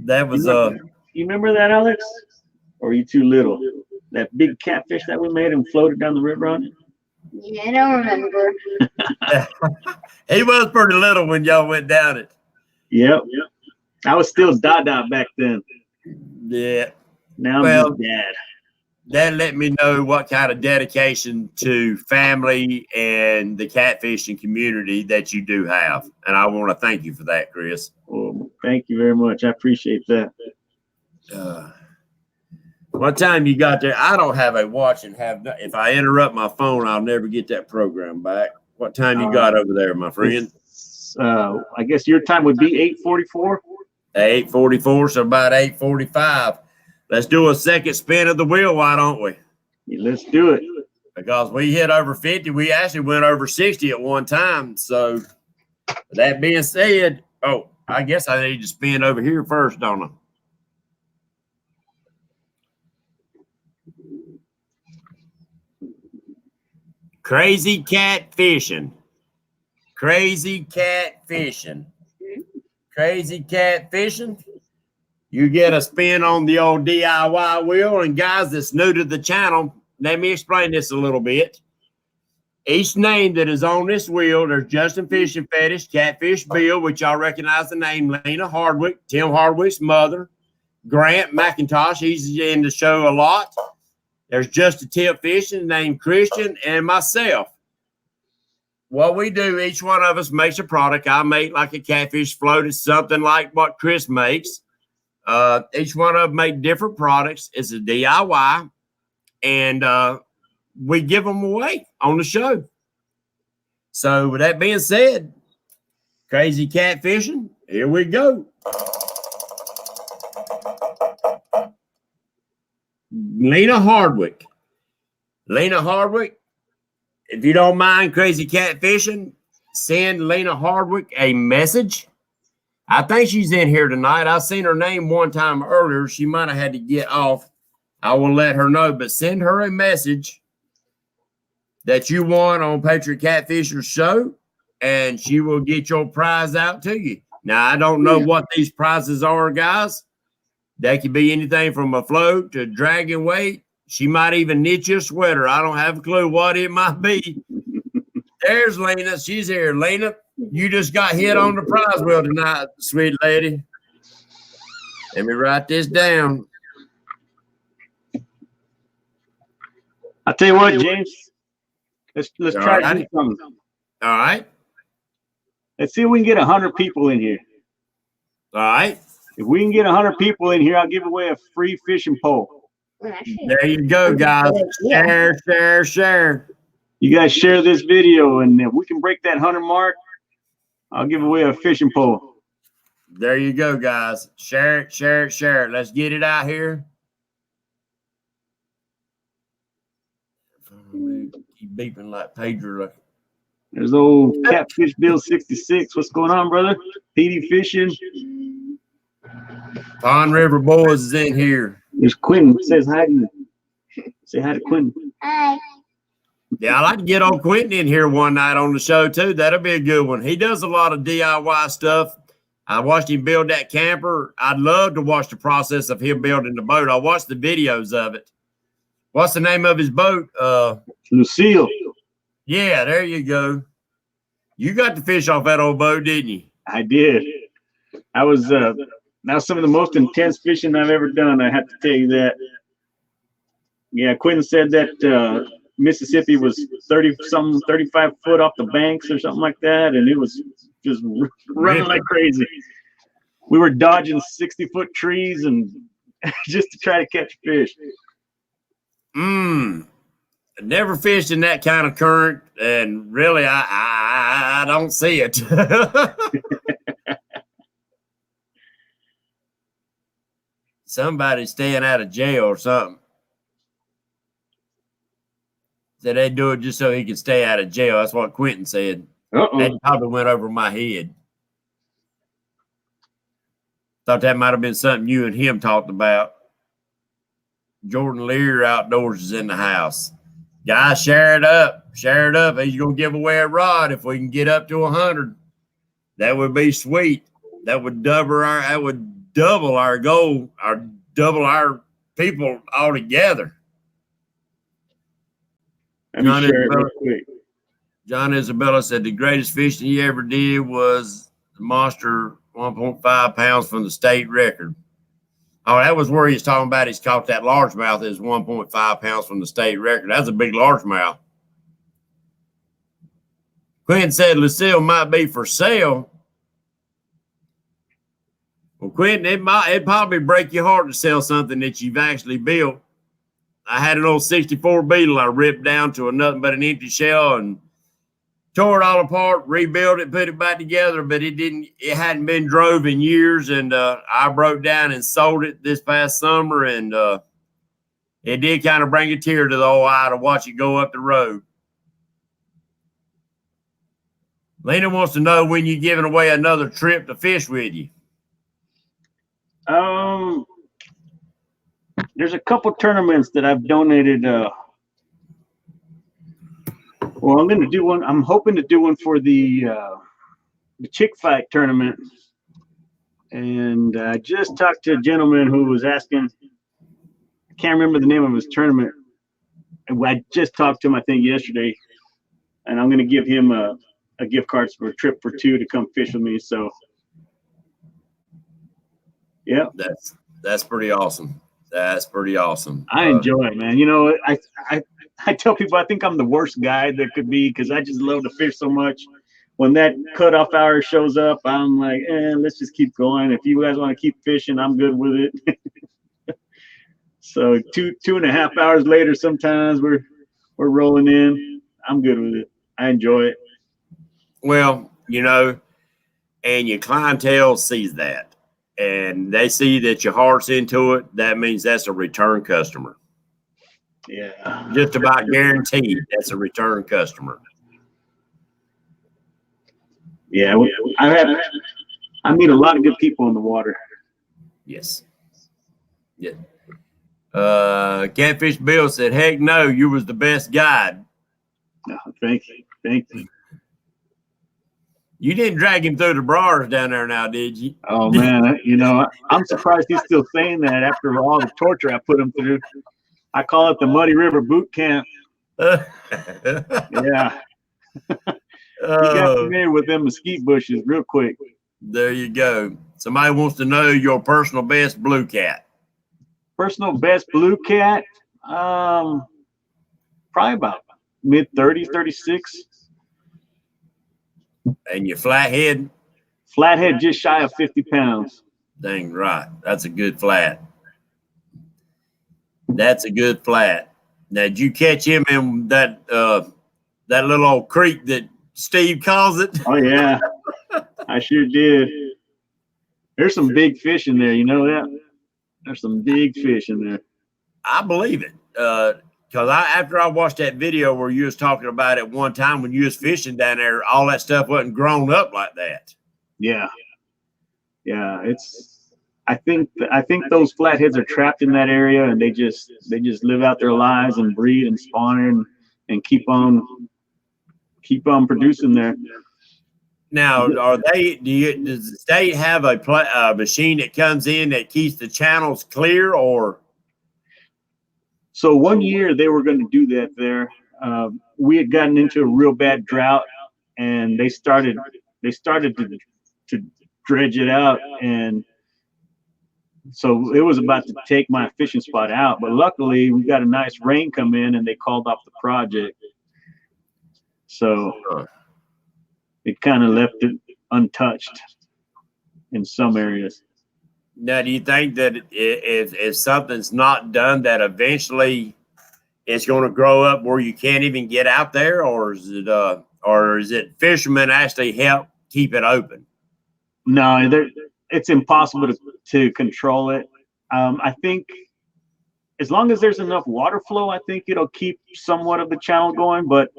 That was You remember that, Alex? Or are you too little? That big catfish that we made and floated down the river on it? Yeah, I don't remember. he was pretty little when y'all went down it. Yep. I was still Dada back then. Yeah. Now I'm Well, his dad. That let me know what kind of dedication to family and the catfishing community that you do have. And I want to thank you for that, Kris. Oh, thank you very much. I appreciate that. What time you got there? I don't have a watch and if I interrupt my phone, I'll never get that program back. What time you got over there, my friend? I guess your time would be 8:44. 8:44, so about 8:45. Let's do a second spin of the wheel, why don't we? Yeah, let's do it. Because we hit over 50. We actually went over 60 at one time. So that being said, oh, I guess I need to spin over here first, don't I? Crazy catfishing. Crazy catfishing. Crazy catfishing. You get a spin on the old DIY wheel. And guys that's new to the channel, let me explain this a little bit. Each name that is on this wheel, there's Justin Fishing Fetish, Catfish Bill, which y'all recognize the name, Lena Hardwick, Tim Hardwick's mother, Grant McIntosh, he's in the show a lot. There's Just a Tip Fishing, named Christian, and myself. What we do, each one of us makes a product. I make like a catfish float. It's something like what Kris makes. Each one of them make different products. It's a DIY, and we give them away on the show. So with that being said, crazy catfishing, here we go. Lena Hardwick. Lena Hardwick, if you don't mind crazy catfishing, send Lena Hardwick a message. I think she's in here tonight. I seen her name one time earlier. She might have had to get off. I will let her know, but send her a message that you won on Patriot Catfishers show, and she will get your prize out to you. Now, I don't know what these prizes are, guys. They could be anything from a float to dragon weight. She might even knit you a sweater. I don't have a clue what it might be. There's Lena. She's here. Lena, you just got hit on the prize wheel tonight, sweet lady. Let me write this down. I'll tell you what, James. Let's try to do something. All right. Let's see if we can get 100 people in here. All right. If we can get 100 people in here, I'll give away a free fishing pole. There you go, guys. Share, share, share. You guys share this video, and if we can break that 100 mark, I'll give away a fishing pole. There you go, guys. Share it, share it, share it. Let's get it out here. Keep beeping like pager. There's old Catfish Bill 66. What's going on, brother? PD Fishing. Pond River Boys is in here. There's Quentin. Says hi to you. Say hi to Quentin. Hi. Yeah, I'd like to get old Quentin in here one night on the show, too. That'll be a good one. He does a lot of DIY stuff. I watched him build that camper. I'd love to watch the process of him building the boat. I watched the videos of it. What's the name of his boat? Lucille. Yeah, there you go. You got to fish off that old boat, didn't you? I did. I was that was some of the most intense fishing I've ever done. I have to tell you that. Yeah, Quentin said that Mississippi was 35 foot off the banks or something like that, and it was just running like crazy. We were dodging 60-foot trees and just to try to catch fish. Never fished in that kind of current, and really, I don't see it. Somebody's staying out of jail or something. Said they do it just so he could stay out of jail. That's what Quentin said. That probably went over my head. Thought that might have been something you and him talked about. Jordan Lear Outdoors is in the house. Guys, share it up. Share it up. He's going to give away a rod if we can get up to 100. That would be sweet. That would double our goal, double our people altogether. John Isabella said the greatest fishing he ever did was the monster 1.5 pounds from the state record. Oh, that was where he's talking about. He's caught that largemouth is 1.5 pounds from the state record. That's a big largemouth. Quentin said Lucille might be for sale. Well, Quentin, it'd probably break your heart to sell something that you've actually built. I had an old 64 Beetle I ripped down to nothing but an empty shell and tore it all apart, rebuilt it, put it back together, but it hadn't been drove in years, and I broke down and sold it this past summer, and it did kind of bring a tear to the old eye to watch it go up the road. Lena wants to know when you're giving away another trip to fish with you. There's a couple tournaments that I've donated. Well, I'm going to do one. I'm hoping to do one for the chick fight tournament. And I just talked to a gentleman who was asking, I can't remember the name of his tournament. And I just talked to him, I think, yesterday. And I'm going to give him a gift card for a trip for two to come fish with me. So, yeah. That's pretty awesome. That's pretty awesome. I enjoy it, man. You know, I tell people I think I'm the worst guy there could be because I just love to fish so much. When that cutoff hour shows up, I'm like, let's just keep going. If you guys want to keep fishing, I'm good with it. So 2.5 hours later, sometimes we're rolling in. I'm good with it. I enjoy it. Well, you know, and your clientele sees that. And they see that your heart's into it. That means that's a return customer. Yeah. Just about guaranteed that's a return customer. Yeah. I meet a lot of good people in the water. Yes. Yeah. Catfish Bill said, heck no, you was the best guide. No, thank you. Thank you. You didn't drag him through the brawlers down there now, did you? Oh, man. I'm surprised he's still saying that after all the torture I put him through. I call it the Muddy River Boot Camp. Yeah. He got familiar with them mesquite bushes real quick. There you go. Somebody wants to know your personal best blue cat. Personal best blue cat? Probably about mid-30s, 36. And your flathead? Flathead just shy of 50 pounds. Dang right. That's a good flat. That's a good flat. Now, did you catch him in that little old creek that Steve calls it? Oh, yeah. I sure did. There's some big fish in there. You know that? There's some big fish in there. I believe it. Because after I watched that video where you was talking about it one time when you was fishing down there, all that stuff wasn't grown up like that. Yeah. Yeah. I think those flatheads are trapped in that area and they just live out their lives and breed and spawn and keep on producing there. Now, does the state have a machine that comes in that keeps the channels clear, or? So one year they were going to do that there. We had gotten into a real bad drought, and they started to dredge it out, and so it was about to take my fishing spot out. But luckily, we got a nice rain come in, and they called off the project. So it kind of left it untouched in some areas. Now, do you think that if something's not done, that eventually it's going to grow up where you can't even get out there, or is it fishermen actually help keep it open? No, it's impossible to control it. I think as long as there's enough water flow, I think it'll keep somewhat of the channel going. But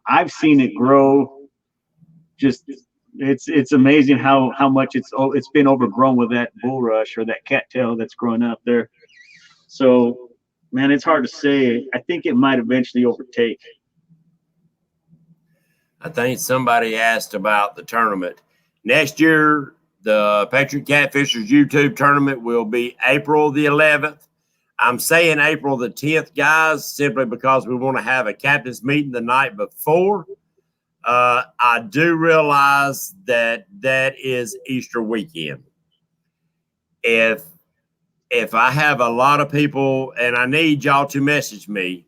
I've seen it grow. Just it's amazing how much it's been overgrown with that bulrush or that cattail that's growing up there. So, man, it's hard to say. I think it might eventually overtake. I think somebody asked about the tournament. Next year, the Patriot Catfishers YouTube tournament will be April the 11th. I'm saying April the 10th, guys, simply because we want to have a captain's meeting the night before. I do realize that is Easter weekend. If I have a lot of people, and I need y'all to message me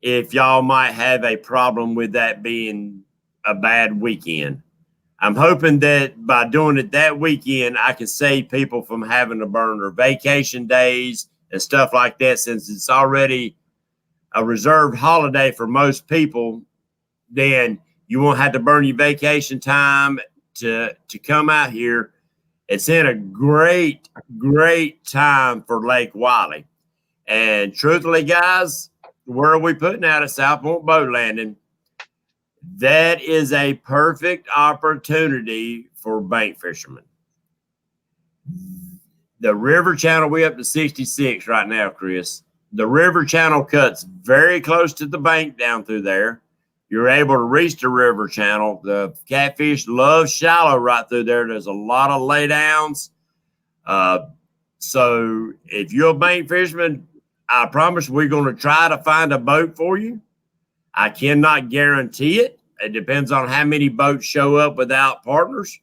if y'all might have a problem with that being a bad weekend. I'm hoping that by doing it that weekend, I can save people from having to burn their vacation days and stuff like that, since it's already a reserved holiday for most people. Then you won't have to burn your vacation time to come out here. It's in a great, great time for Lake Wiley. And truthfully, guys, where are we putting out at South Point Boat Landing? That is a perfect opportunity for bank fishermen. The river channel, we up to 66 right now, Chris. The river channel cuts very close to the bank down through there. You're able to reach the river channel. The catfish love shallow right through there. There's a lot of laydowns. So if you're a bank fisherman, I promise we're going to try to find a boat for you. I cannot guarantee it. It depends on how many boats show up without partners.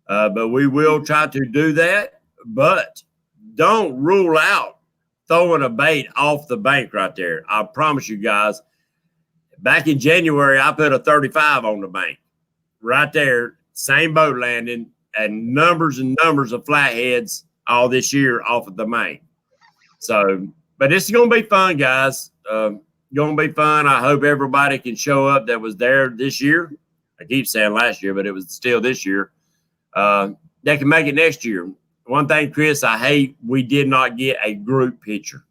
But we will try to do that. But don't rule out throwing a bait off the bank right there. I promise you guys. Back in January, I put a 35 on the bank. Right there, same boat landing, and numbers of flatheads all this year off of the bank. So, but it's going to be fun, guys. Going to be fun. I hope everybody can show up that was there this year. I keep saying last year, but it was still this year. They can make it next year. One thing, Chris, I hate we did not get a group picture.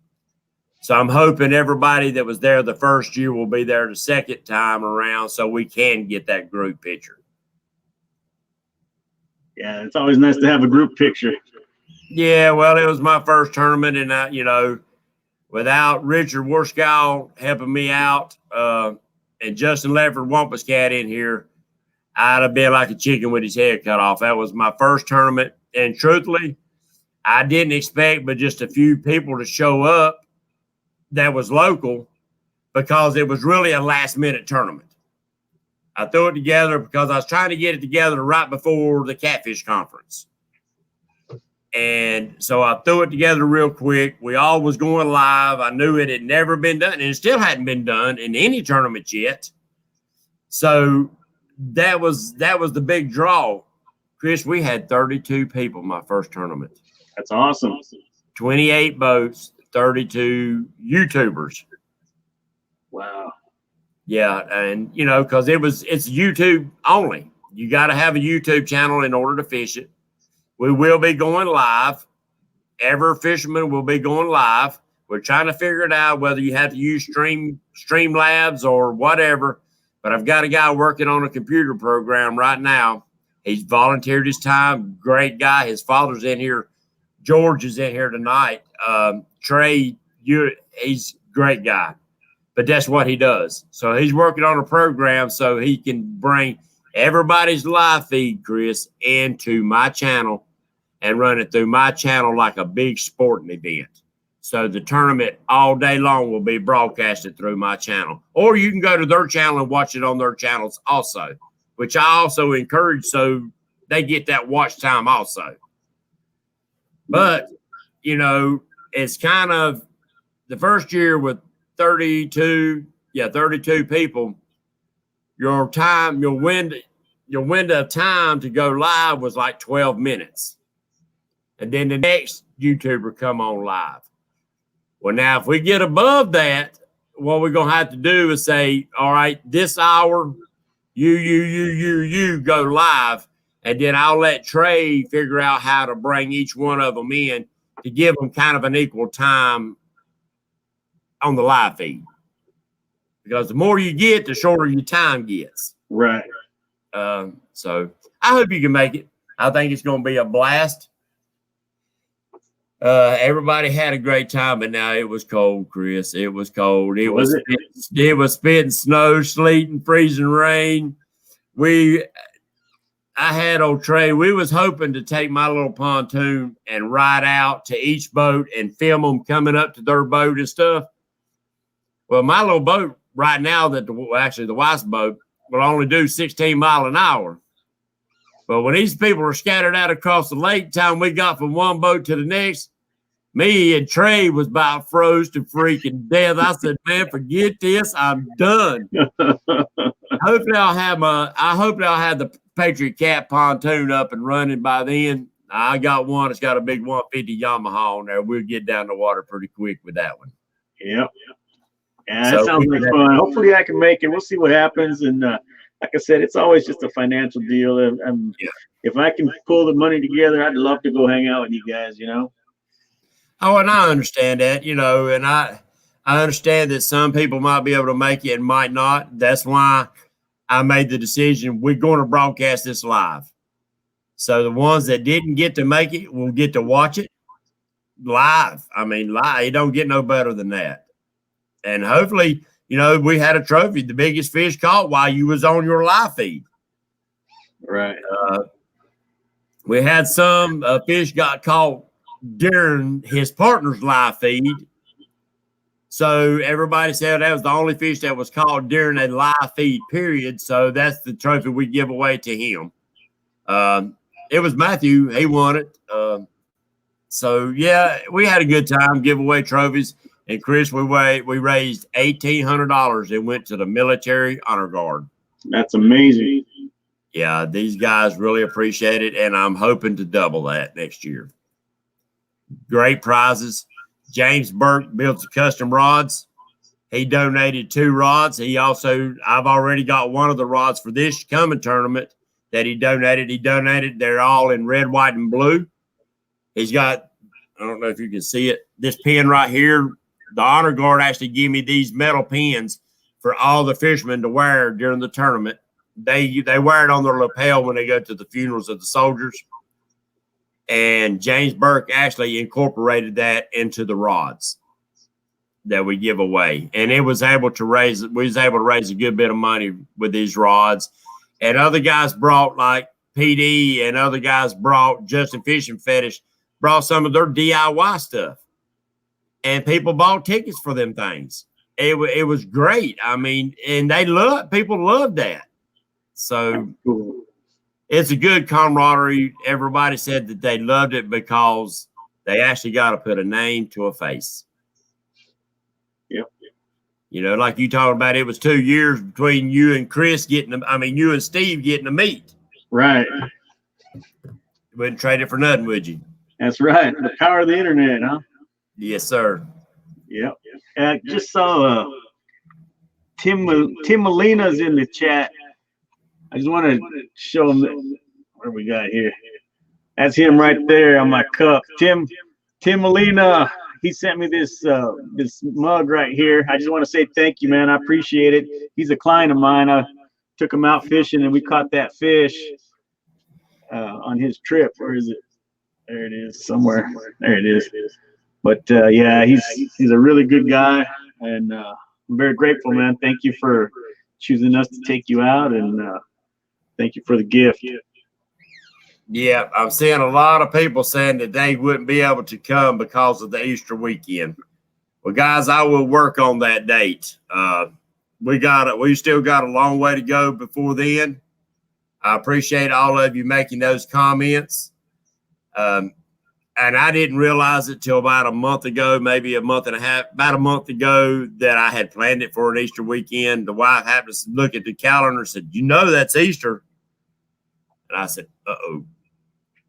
So I'm hoping everybody that was there the first year will be there the second time around so we can get that group picture. Yeah, it's always nice to have a group picture. Yeah, well, it was my first tournament, and without Richard Warskow helping me out and Justin Lefford Wampus Cat in here, I'd have been like a chicken with his head cut off. That was my first tournament, and truthfully, I didn't expect but just a few people to show up that was local, because it was really a last-minute tournament. I threw it together because I was trying to get it together right before the Catfish Conference. And so I threw it together real quick. We all was going live. I knew it had never been done, and it still hadn't been done in any tournament yet. So that was the big draw. Chris, we had 32 people my first tournament. That's awesome. 28 boats. 32 YouTubers. Wow. Yeah, and because it's YouTube only. You got to have a YouTube channel in order to fish it. We will be going live. Every fisherman will be going live. We're trying to figure it out whether you have to use Streamlabs or whatever. But I've got a guy working on a computer program right now. He's volunteered his time. Great guy. His father's in here. George is in here tonight. Trey, he's a great guy, but that's what he does. So he's working on a program so he can bring everybody's live feed, Chris, into my channel and run it through my channel like a big sporting event. So the tournament all day long will be broadcasted through my channel. Or you can go to their channel and watch it on their channels also, which I also encourage so they get that watch time also. But, it's kind of the first year with 32 people, your window of time to go live was like 12 minutes. And then the next YouTuber come on live. Well, now if we get above that, what we're going to have to do is say, all right, this hour, you go live. And then I'll let Trey figure out how to bring each one of them in to give them kind of an equal time on the live feed. Because the more you get, the shorter your time gets. Right. So I hope you can make it. I think it's going to be a blast. Everybody had a great time, but now it was cold, Kris. It was cold. It was spitting snow, sleet, and freezing rain. I had old Trey. We was hoping to take my little pontoon and ride out to each boat and film them coming up to their boat and stuff. Well, my little boat right now, the wife's boat, will only do 16 miles an hour. But when these people are scattered out across the lake, time we got from one boat to the next, me and Trey was about froze to freaking death. I said, man, forget this. I'm done. Hopefully I'll have the Patriot Cat pontoon up and running by then. I got one. It's got a big 150 Yamaha on there. We'll get down the water pretty quick with that one. Yep. Yeah, that sounds like fun. Hopefully I can make it. We'll see what happens. And like I said, it's always just a financial deal. And if I can pull the money together, I'd love to go hang out with you guys, you know? Oh, and I understand that, you know, and I understand that some people might be able to make it and might not. That's why I made the decision we're going to broadcast this live. So the ones that didn't get to make it will get to watch it live. I mean, live. You don't get no better than that. And hopefully, you know, we had a trophy, the biggest fish caught while you was on your live feed. Right. We had some fish got caught during his partner's live feed. So everybody said that was the only fish that was caught during a live feed period. So that's the trophy we give away to him. It was Matthew. He won it. So, yeah, we had a good time, give away trophies. And, Kris, we raised $1,800 and went to the Military Honor Guard. That's amazing. Yeah, these guys really appreciate it, and I'm hoping to double that next year. Great prizes. James Burke builds the custom rods. He donated 2 rods. I've already got one of the rods for this coming tournament that he donated. They're all in red, white, and blue. He's got, I don't know if you can see it, this pin right here. The Honor Guard actually gave me these metal pins for all the fishermen to wear during the tournament. They wear it on their lapel when they go to the funerals of the soldiers. And James Burke actually incorporated that into the rods that we give away. And we was able to raise a good bit of money with these rods. And other guys brought, like PD and other guys brought, Justin Fishing Fetish, brought some of their DIY stuff. And people bought tickets for them things. It was great. I mean, and people loved that. So Cool. It's a good camaraderie. Everybody said that they loved it because they actually got to put a name to a face. Yep. You know, like you talking about, it was 2 years between you and Kris you and Steve getting to meet. Right. You wouldn't trade it for nothing, would you? That's right. The power of the internet, huh? Yes, sir. Yep. I just saw Tim Molina's in the chat. I just want to show him what we got here. That's him right there on my cup. Tim Molina, he sent me this mug right here. I just want to say thank you, man. I appreciate it. He's a client of mine. I took him out fishing and we caught that fish on his trip. Where is it? There it is somewhere. There it is. But yeah, he's a really good guy, and I'm very grateful, man. Thank you for choosing us to take you out, and thank you for the gift. Yeah, I'm seeing a lot of people saying that they wouldn't be able to come because of the Easter weekend. Well, guys, I will work on that date. We still got a long way to go before then. I appreciate all of you making those comments. And I didn't realize it till about a month ago, maybe a month and a half, about a month ago, that I had planned it for an Easter weekend. The wife happened to look at the calendar and said, that's Easter. And I said, uh-oh.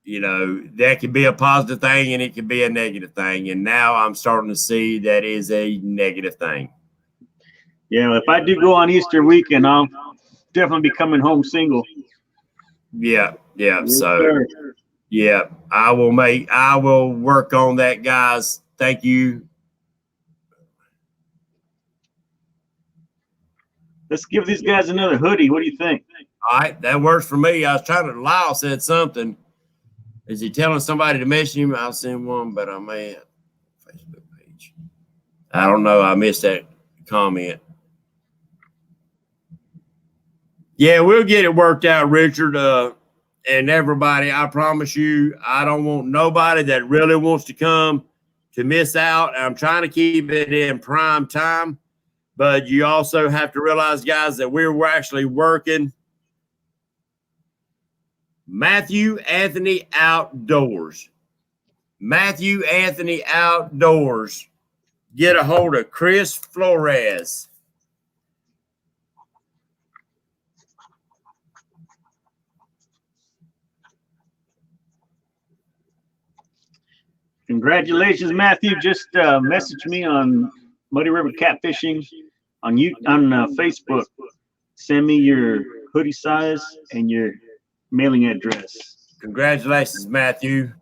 You know, that could be a positive thing and it could be a negative thing. And now I'm starting to see that is a negative thing. Yeah, if I do go on Easter weekend, I'll definitely be coming home single. Yeah. Yes, So sir. yeah, I will work on that, guys. Thank you. Let's give these guys another hoodie. What do you think? All right, that works for me. I was trying to. Lyle said something. Is he telling somebody to message him? I'll send one, but I may have Facebook page. I don't know. I missed that comment. Yeah, we'll get it worked out, Richard. And everybody, I promise you, I don't want nobody that really wants to come to miss out. I'm trying to keep it in prime time, but you also have to realize, guys, that we're actually working Matthew Anthony Outdoors. Matthew Anthony Outdoors. Get a hold of Kris Flores. Congratulations, Matthew. Just message me on Muddy River Catfishing on Facebook. Send me your hoodie size and your mailing address. Congratulations, Matthew.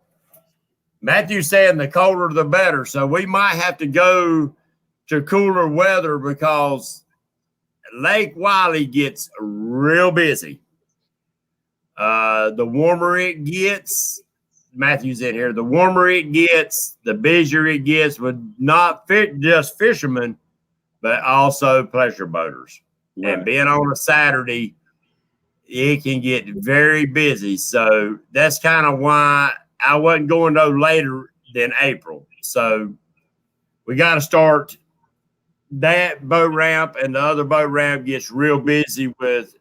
Matthew's saying the colder the better, so we might have to go to cooler weather because Lake Wiley gets real busy. The warmer it gets, Matthew's in here, the warmer it gets, the busier it gets with not just fishermen, but also pleasure boaters. Right. And being on a Saturday, it can get very busy. So that's kind of why I wasn't going no later than April. So we got to start that boat ramp, and the other boat ramp gets real busy with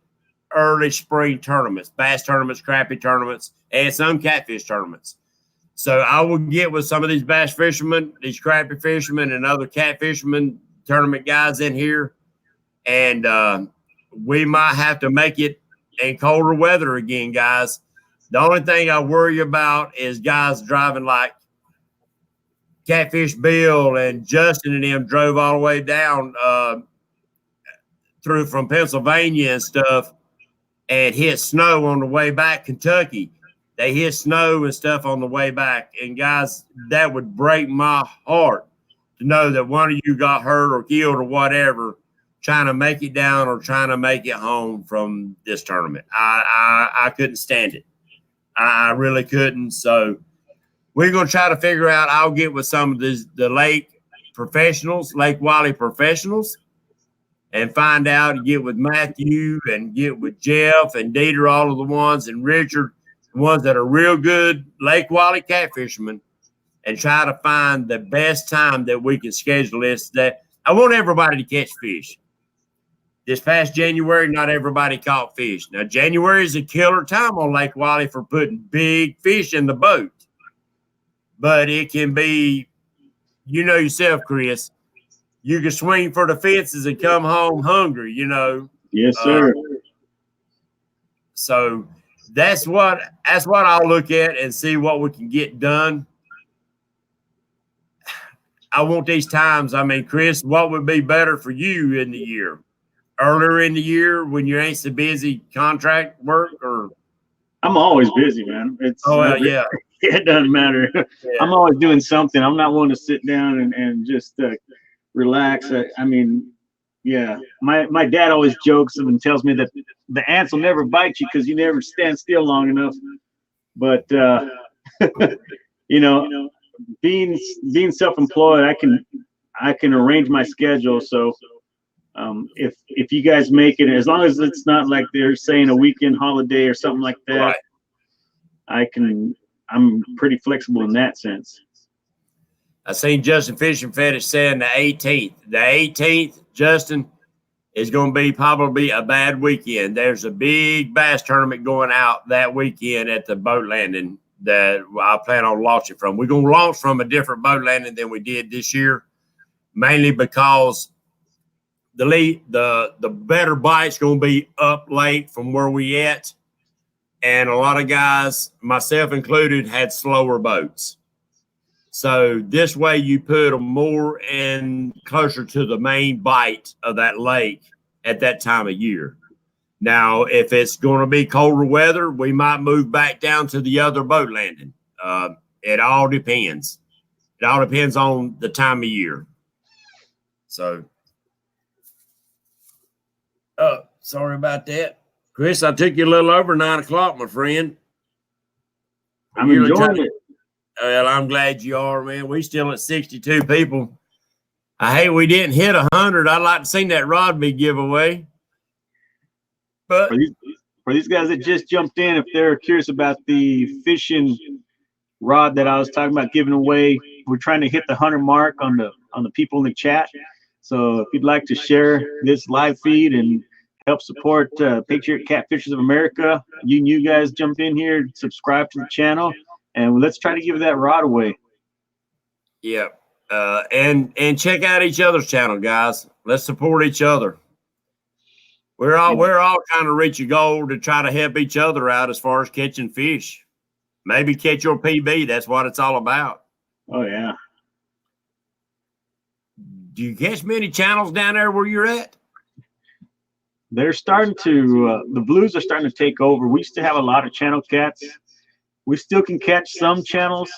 early spring tournaments, bass tournaments, crappie tournaments, and some catfish tournaments. So I will get with some of these bass fishermen, these crappie fishermen, and other catfishermen tournament guys in here, and we might have to make it in colder weather again, guys. The only thing I worry about is guys driving like Catfish Bill and Justin and them drove all the way down through from Pennsylvania and stuff and hit snow on the way back Kentucky. They hit snow and stuff on the way back. And guys, that would break my heart to know that one of you got hurt or killed or whatever trying to make it down or trying to make it home from this tournament. I couldn't stand it. I really couldn't. So we're going to try to figure out. I'll get with some of the lake professionals, Lake Wiley professionals, and find out and get with Matthew and get with Jeff and Dieter, all of the ones, and Richard, the ones that are real good Lake Wiley catfishermen, and try to find the best time that we can schedule this. That I want everybody to catch fish. This past January, not everybody caught fish. Now, January is a killer time on Lake Wiley for putting big fish in the boat. But it can be, you know yourself, Chris, you can swing for the fences and come home hungry, you know. Yes, sir. So that's what I'll look at and see what we can get done. I want these times. I mean, Chris, what would be better for you in the year? Earlier in the year when you ain't so busy contract work, or I'm always busy, man. It's yeah. It doesn't matter. Yeah. I'm always doing something. I'm not one to sit down and just relax. I mean, yeah. My dad always jokes and tells me that the ants will never bite you because you never stand still long enough. But you know, being self-employed, I can arrange my schedule. So if you guys make it, as long as it's not like they're saying a weekend holiday or something like that, right. I'm pretty flexible in that sense. I seen Justin Fishing Fetish saying the 18th. The 18th, Justin, is going to be probably a bad weekend. There's a big bass tournament going out that weekend at the boat landing that I plan on launching from. We're going to launch from a different boat landing than we did this year, mainly because the better bite's going to be up late from where we at. And a lot of guys, myself included, had slower boats. So this way you put them more and closer to the main bite of that lake at that time of year. Now, if it's going to be colder weather, we might move back down to the other boat landing. It all depends. It all depends on the time of year. So, sorry about that. Kris, I took you a little over 9 o'clock, my friend. I'm enjoying it. Well, I'm glad you are, man. We still at 62 people. I hate we didn't hit 100. I'd like to see that rod be giveaway. But for these guys that just jumped in, if they're curious about the fishing rod that I was talking about giving away, we're trying to hit the 100 mark on the people in the chat. So if you'd like to share this live feed and help support Patriot Catfishers of America, you guys jump in here, subscribe to the channel, and let's try to give that rod away. Yeah. And check out each other's channel, guys. Let's support each other. We're all trying to reach a goal to try to help each other out as far as catching fish. Maybe catch your PB. That's what it's all about. Oh yeah. Do you catch many channels down there where you're at? They're starting to the blues are starting to take over. We used to have a lot of channel cats. We still can catch some channels,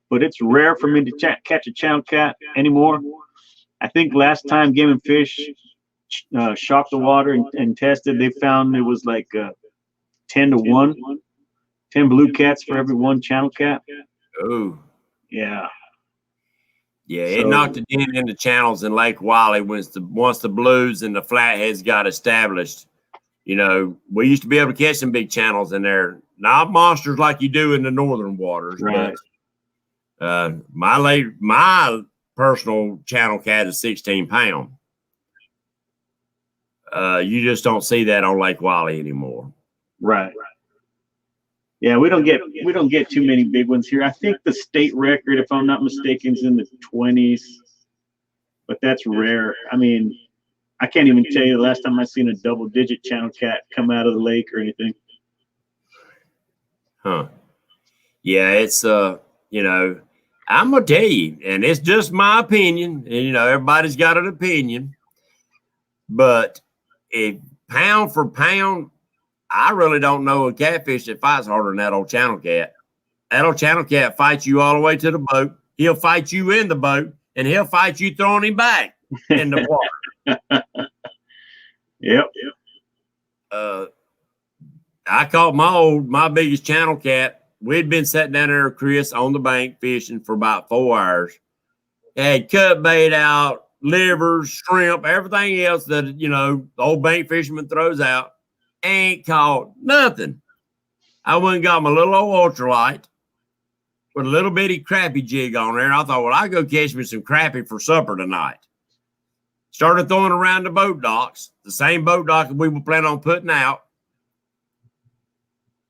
but it's rare for me to catch a channel cat anymore. I think last time Game and Fish shocked the water and tested, they found it was like 10 to 1, 10 blue cats for every 1 channel cat. Oh, yeah. Yeah, it knocked a dent in the channels in Lake Wiley once the blues and the flatheads got established. You know, we used to be able to catch some big channels in there, not monsters like you do in the northern waters. Right. But my personal channel cat is 16 pound. You just don't see that on Lake Wiley anymore. Right. Yeah, we don't get too many big ones here. I think the state record, if I'm not mistaken, is in the 20s, but that's rare. I mean, I can't even tell you the last time I seen a double-digit channel cat come out of the lake or anything. Huh. Yeah, it's you know, I'm gonna tell you, and it's just my opinion, and you know, everybody's got an opinion, but if pound for pound, I really don't know a catfish that fights harder than that old channel cat. That old channel cat fights you all the way to the boat. He'll fight you in the boat, and he'll fight you throwing him back in the water. Yep. I caught my biggest channel cat. We'd been sitting down there, Kris, on the bank fishing for about 4 hours. Had cut bait out, livers, shrimp, everything else that, you know, the old bank fisherman throws out. Ain't caught nothing. I went and got my little old ultralight with a little bitty crappie jig on there. And I thought, well, I'll go catch me some crappie for supper tonight. Started throwing around the boat docks, the same boat dock that we were planning on putting out.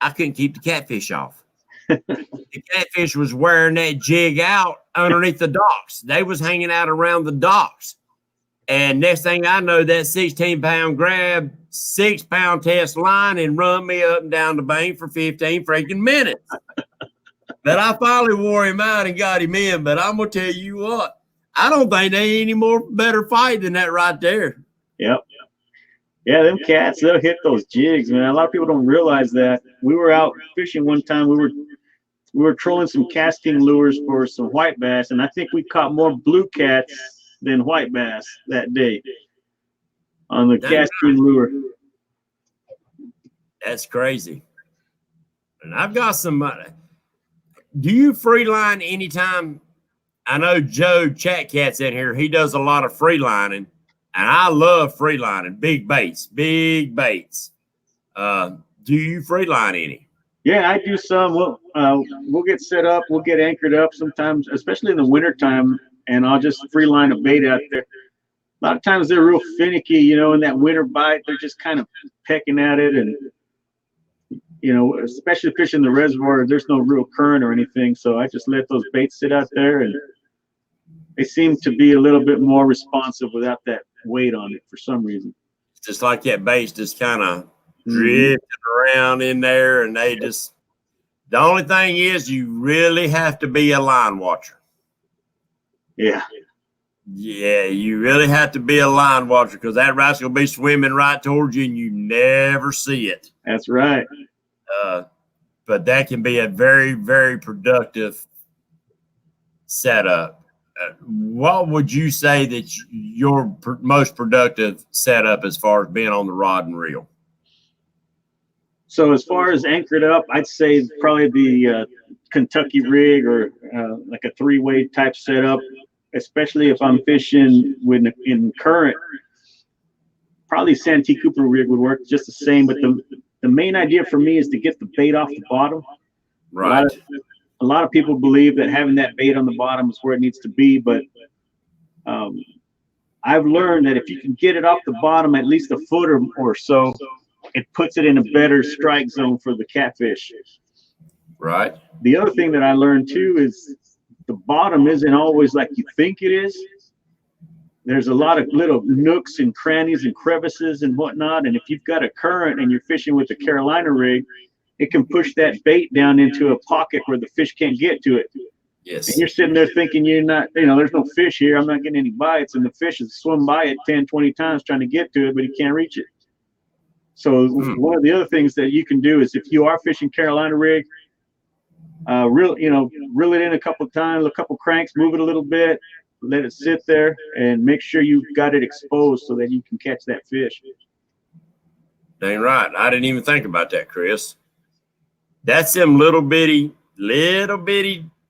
I couldn't keep the catfish off. The catfish was wearing that jig out underneath the docks. They was hanging out around the docks. And next thing I know, that 16-pound grabbed 6-pound test line and run me up and down the bank for 15 freaking minutes. But I finally wore him out and got him in. But I'm going to tell you what, I don't think they ain't any more better fight than that right there. Yep. Yeah, them cats, they'll hit those jigs, man. A lot of people don't realize that. We were out fishing one time. We were trolling some casting lures for some white bass, and I think we caught more blue cats than white bass that day on the casting lure. That's crazy. And I've got some. Do you free line anytime? I know Joe Chatcat's in here. He does a lot of free lining, and I love free lining. Big baits, big baits. Do you free line any? Yeah, I do some. We'll get set up. We'll get anchored up sometimes, especially in the wintertime, and I'll just free line a bait out there. A lot of times they're real finicky, you know, in that winter bite. They're just kind of pecking at it, and you know, especially fishing the reservoir, there's no real current or anything, so I just let those baits sit out there, and they seem to be a little bit more responsive without that weight on it for some reason. Just like that bait's just kind of drifting around in there, and they just, the only thing is you really have to be a line watcher. Yeah. Yeah, you really have to be a line watcher because that rat's going to be swimming right towards you and you never see it. That's right. But that can be a very, very productive setup. What would you say that your most productive setup as far as being on the rod and reel? So as far as anchored up, I'd say probably the Kentucky rig or like a three-way type setup, especially if I'm fishing in current. Probably Santee Cooper rig would work just the same, but the main idea for me is to get the bait off the bottom. Right. A lot of people believe that having that bait on the bottom is where it needs to be, but I've learned that if you can get it off the bottom at least a foot or so, it puts it in a better strike zone for the catfish. Right. The other thing that I learned too is the bottom isn't always like you think it is. There's a lot of little nooks and crannies and crevices and whatnot. And if you've got a current and you're fishing with a Carolina rig, it can push that bait down into a pocket where the fish can't get to it. Yes. And you're sitting there thinking you're not, there's no fish here. I'm not getting any bites. And the fish is swim by it 10, 20 times trying to get to it, but he can't reach it. So one of the other things that you can do is if you are fishing Carolina rig, reel it in a couple of times, a couple cranks, move it a little bit, let it sit there, and make sure you got it exposed so that you can catch that fish. Dang right. I didn't even think about that, Kris. That's them little bitty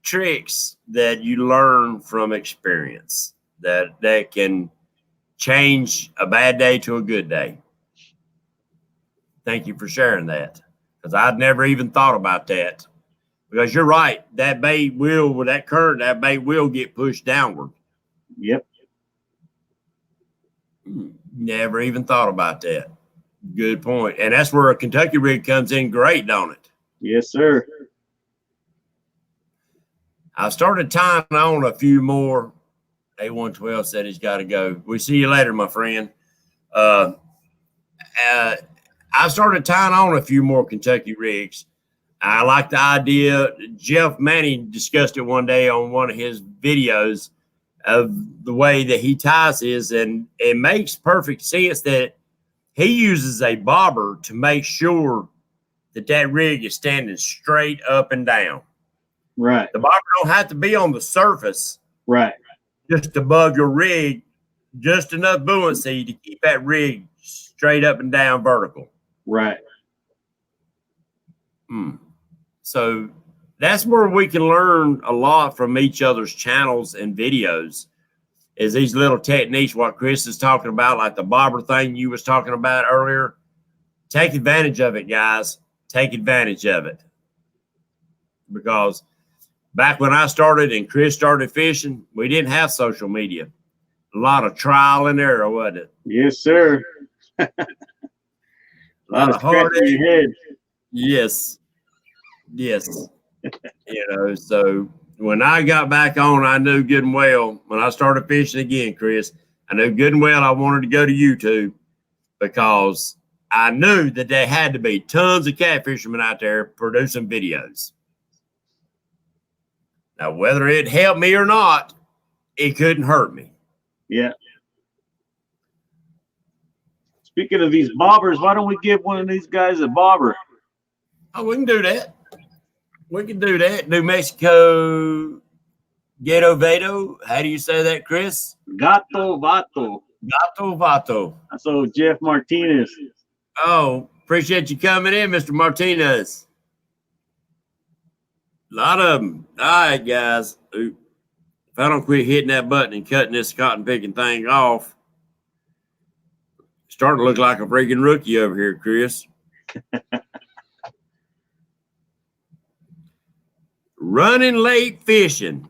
tricks that you learn from experience that can change a bad day to a good day. Thank you for sharing that, because I'd never even thought about that. Because you're right, that bait will, with that current, that bait will get pushed downward. Yep. Never even thought about that. Good point. And that's where a Kentucky rig comes in great, don't it? Yes, sir. I started tying on a few more. A112 said he's got to go. We see you later, my friend. I started tying on a few more Kentucky rigs. I like the idea. Jeff Manning discussed it one day on one of his videos of the way that he ties his, and it makes perfect sense that he uses a bobber to make sure that rig is standing straight up and down. Right. The bobber don't have to be on the surface. Right. Just above your rig, just enough buoyancy to keep that rig straight up and down vertical. Right. So that's where we can learn a lot from each other's channels and videos, is these little techniques, what Kris is talking about, like the bobber thing you was talking about earlier. Take advantage of it, guys. Take advantage of it. Because back when I started and Kris started fishing, we didn't have social media. A lot of trial and error, wasn't it? Yes, sir. A lot of hard in your head. Yes. So when I got back on, I knew good and well, when I started fishing again, Kris, I knew good and well I wanted to go to YouTube, because I knew that there had to be tons of catfishermen out there producing videos. Now, whether it helped me or not, it couldn't hurt me. Yeah. Speaking of these bobbers, why don't we give one of these guys a bobber? Oh, we can do that. We can do that. New Mexico, Gato Vato. How do you say that, Kris? Gato Vato. Gato Vato. So Jeff Martinez. Oh, appreciate you coming in, Mr. Martinez. A lot of them. All right, guys. If I don't quit hitting that button and cutting this cotton picking thing off, starting to look like a freaking rookie over here, Kris. Running late fishing.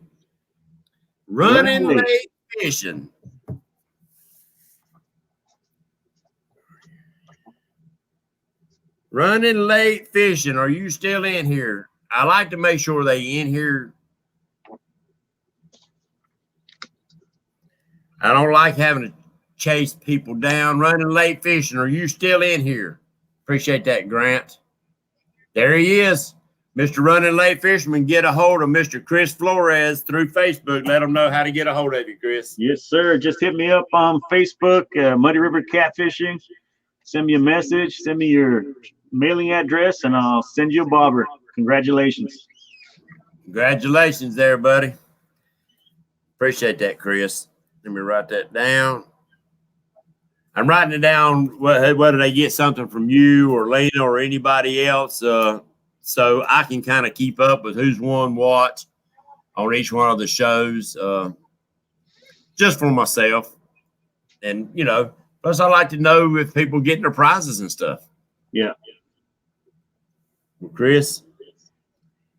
Running late fishing. Running late fishing. Are you still in here? I like to make sure they in here. I don't like having to chase people down. Running late fishing. Are you still in here? Appreciate that, Grant. There he is. Mr. Running Late Fisherman, get a hold of Mr. Kris Flores through Facebook. Let them know how to get a hold of you, Kris. Yes, sir. Just hit me up on Facebook, Muddy River Catfishing. Send me a message. Send me your mailing address, and I'll send you a bobber. Congratulations. Congratulations there, buddy. Appreciate that, Kris. Let me write that down. I'm writing it down whether they get something from you or Lena or anybody else, so I can kind of keep up with who's won what on each one of the shows, just for myself. And, you know, plus I like to know if people getting their prizes and stuff. Yeah. Well, Kris,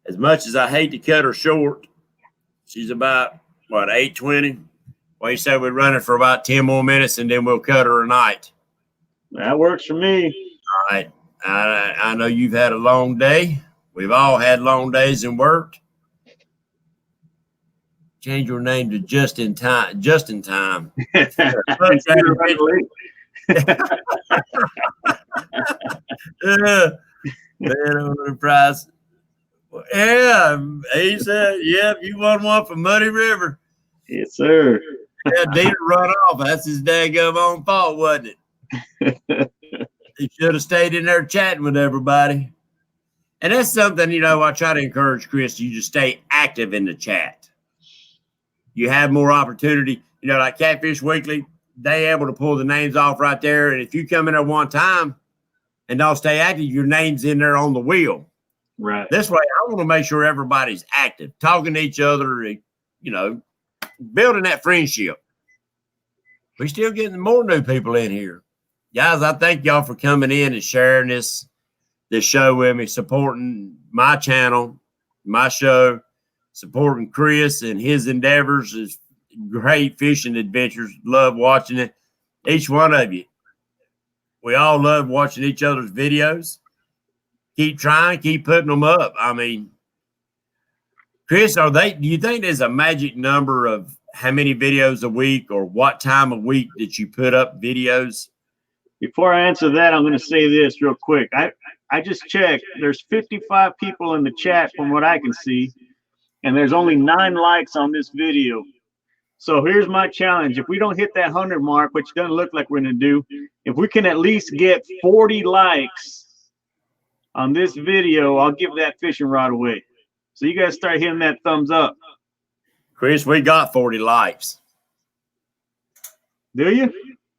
as much as I hate to cut her short, she's about, what, 8:20? Well, you said we'd run it for about 10 more minutes, and then we'll cut her a night. That works for me. All right. I know you've had a long day. We've all had long days and worked. Change your name to Just in Time. Just in Time. Man on the prize. Yeah, he said, yep, you won one from Muddy River. Yes, sir. Yeah, Dieter run off. That's his daggum own fault, wasn't it? He should have stayed in there chatting with everybody. And that's something, you know, I try to encourage Kris, you just stay active in the chat. You have more opportunity. You know, like Catfish Weekly, they able to pull the names off right there. And if you come in there one time and don't stay active, your name's in there on the wheel. Right. This way, I want to make sure everybody's active, talking to each other, you know, building that friendship. We're still getting more new people in here. Guys, I thank y'all for coming in and sharing this show with me, supporting my channel, my show, supporting Kris and his endeavors, his great fishing adventures. Love watching it. Each one of you. We all love watching each other's videos. Keep trying, keep putting them up. I mean, Kris, do you think there's a magic number of how many videos a week or what time of week that you put up videos? Before I answer that, I'm going to say this real quick. I just checked. There's 55 people in the chat from what I can see, and there's only 9 likes on this video. So here's my challenge. If we don't hit that 100 mark, which doesn't look like we're going to do, if we can at least get 40 likes on this video, I'll give that fishing rod away. So you guys start hitting that thumbs up. Kris, we got 40 likes. Do you?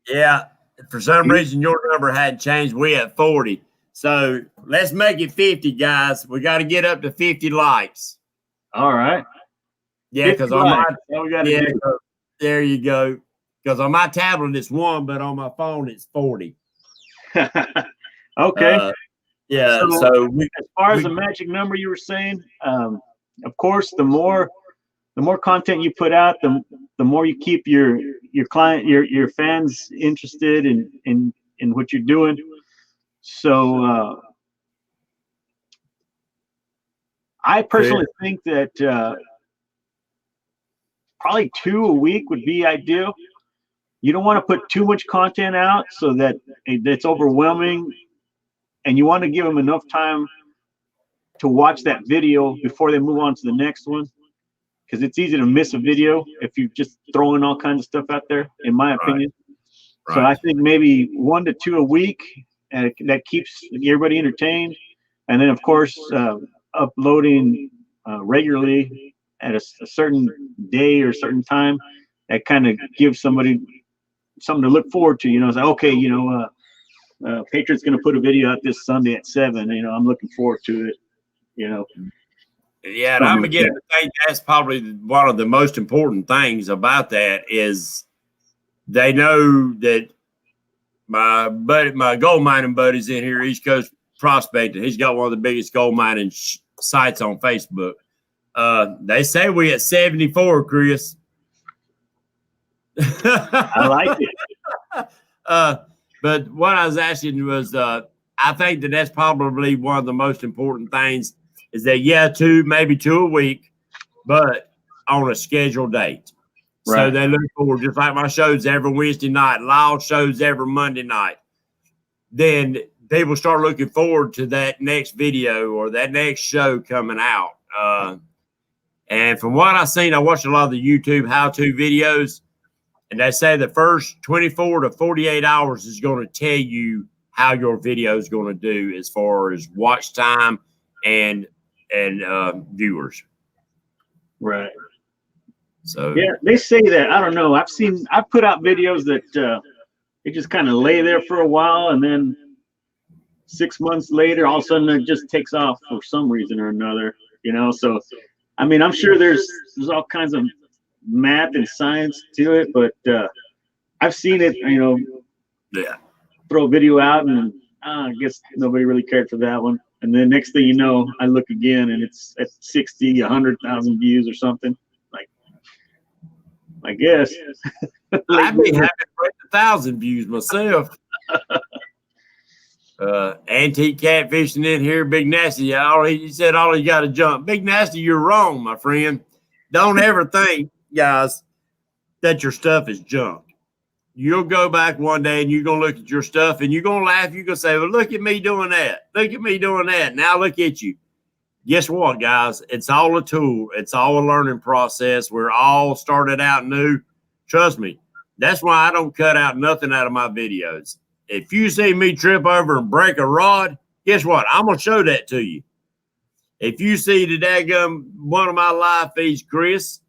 Yeah. For some reason, your number hadn't changed. We at 40. So let's make it 50, guys. We got to get up to 50 likes. All right. Yeah, because on my there you go. Because on my tablet it's 1, but on my phone it's 40. Okay. Yeah. So as far as the magic number you were saying, of course, the more content you put out, the more you keep your client, your fans interested in what you're doing. So I personally think that probably 2 a week would be ideal. You don't want to put too much content out so that it's overwhelming, and you want to give them enough time to watch that video before they move on to the next one, because it's easy to miss a video if you're just throwing all kinds of stuff out there, in my opinion. Right. So I think maybe 1 to 2 a week, and that keeps everybody entertained. And then, of course, uploading regularly at a certain day or certain time, that kind of gives somebody something to look forward to. You know, it's like, okay, you know, Patriot's going to put a video out this Sunday at 7. You know, I'm looking forward to it. You know. Yeah, and I'm beginning to think that's probably one of the most important things about that is they know that my gold mining buddy's in here, East Coast Prospector. He's got one of the biggest gold mining sites on Facebook. They say we at 74, Kris. I like it. But what I was asking was, I think that's probably one of the most important things is that, yeah, 2, maybe 2 a week, but on a scheduled date. Right. So they look forward, just like my shows every Wednesday night, Lyle shows every Monday night. Then people start looking forward to that next video or that next show coming out. And from what I've seen, I watched a lot of the YouTube how-to videos, and they say the first 24 to 48 hours is going to tell you how your video is going to do as far as watch time and viewers. Right. So yeah, they say that. I don't know. I've put out videos that they just kind of lay there for a while, and then 6 months later, all of a sudden it just takes off for some reason or another. So I mean, I'm sure there's all kinds of math and science to it, but I've seen it. yeah. Throw a video out, and I guess nobody really cared for that one. And then next thing you know, I look again, and it's at 60, 100,000 views or something. Like, I guess. I'd be happy to break 1,000 views myself. Antique catfishing in here, Big Nasty. He said all he got to jump. Big Nasty, you're wrong, my friend. Don't ever think, guys, that your stuff is junk. You'll go back one day and you're going to look at your stuff and you're going to laugh. You're going to say, well, look at me doing that. Look at me doing that. Now look at you. Guess what, guys? It's all a tool. It's all a learning process. We're all started out new. Trust me. That's why I don't cut out nothing out of my videos. If you see me trip over and break a rod, guess what? I'm going to show that to you. If you see the daggum one of my live feeds, Kris,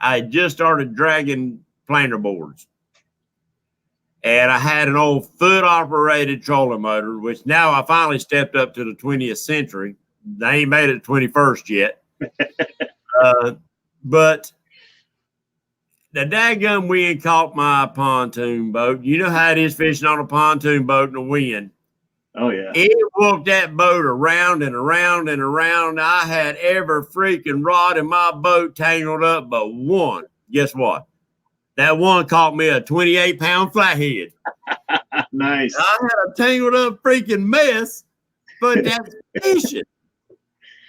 I just started dragging planer boards. And I had an old foot-operated trolling motor, which now I finally stepped up to the 20th century. They ain't made it 21st yet. But the daggum wind caught my pontoon boat. You know how it is fishing on a pontoon boat in the wind. Oh, yeah. It walked that boat around and around and around. I had every freaking rod in my boat tangled up but one. Guess what? That one caught me a 28-pound flathead. Nice. I had a tangled up freaking mess, but that's fishing.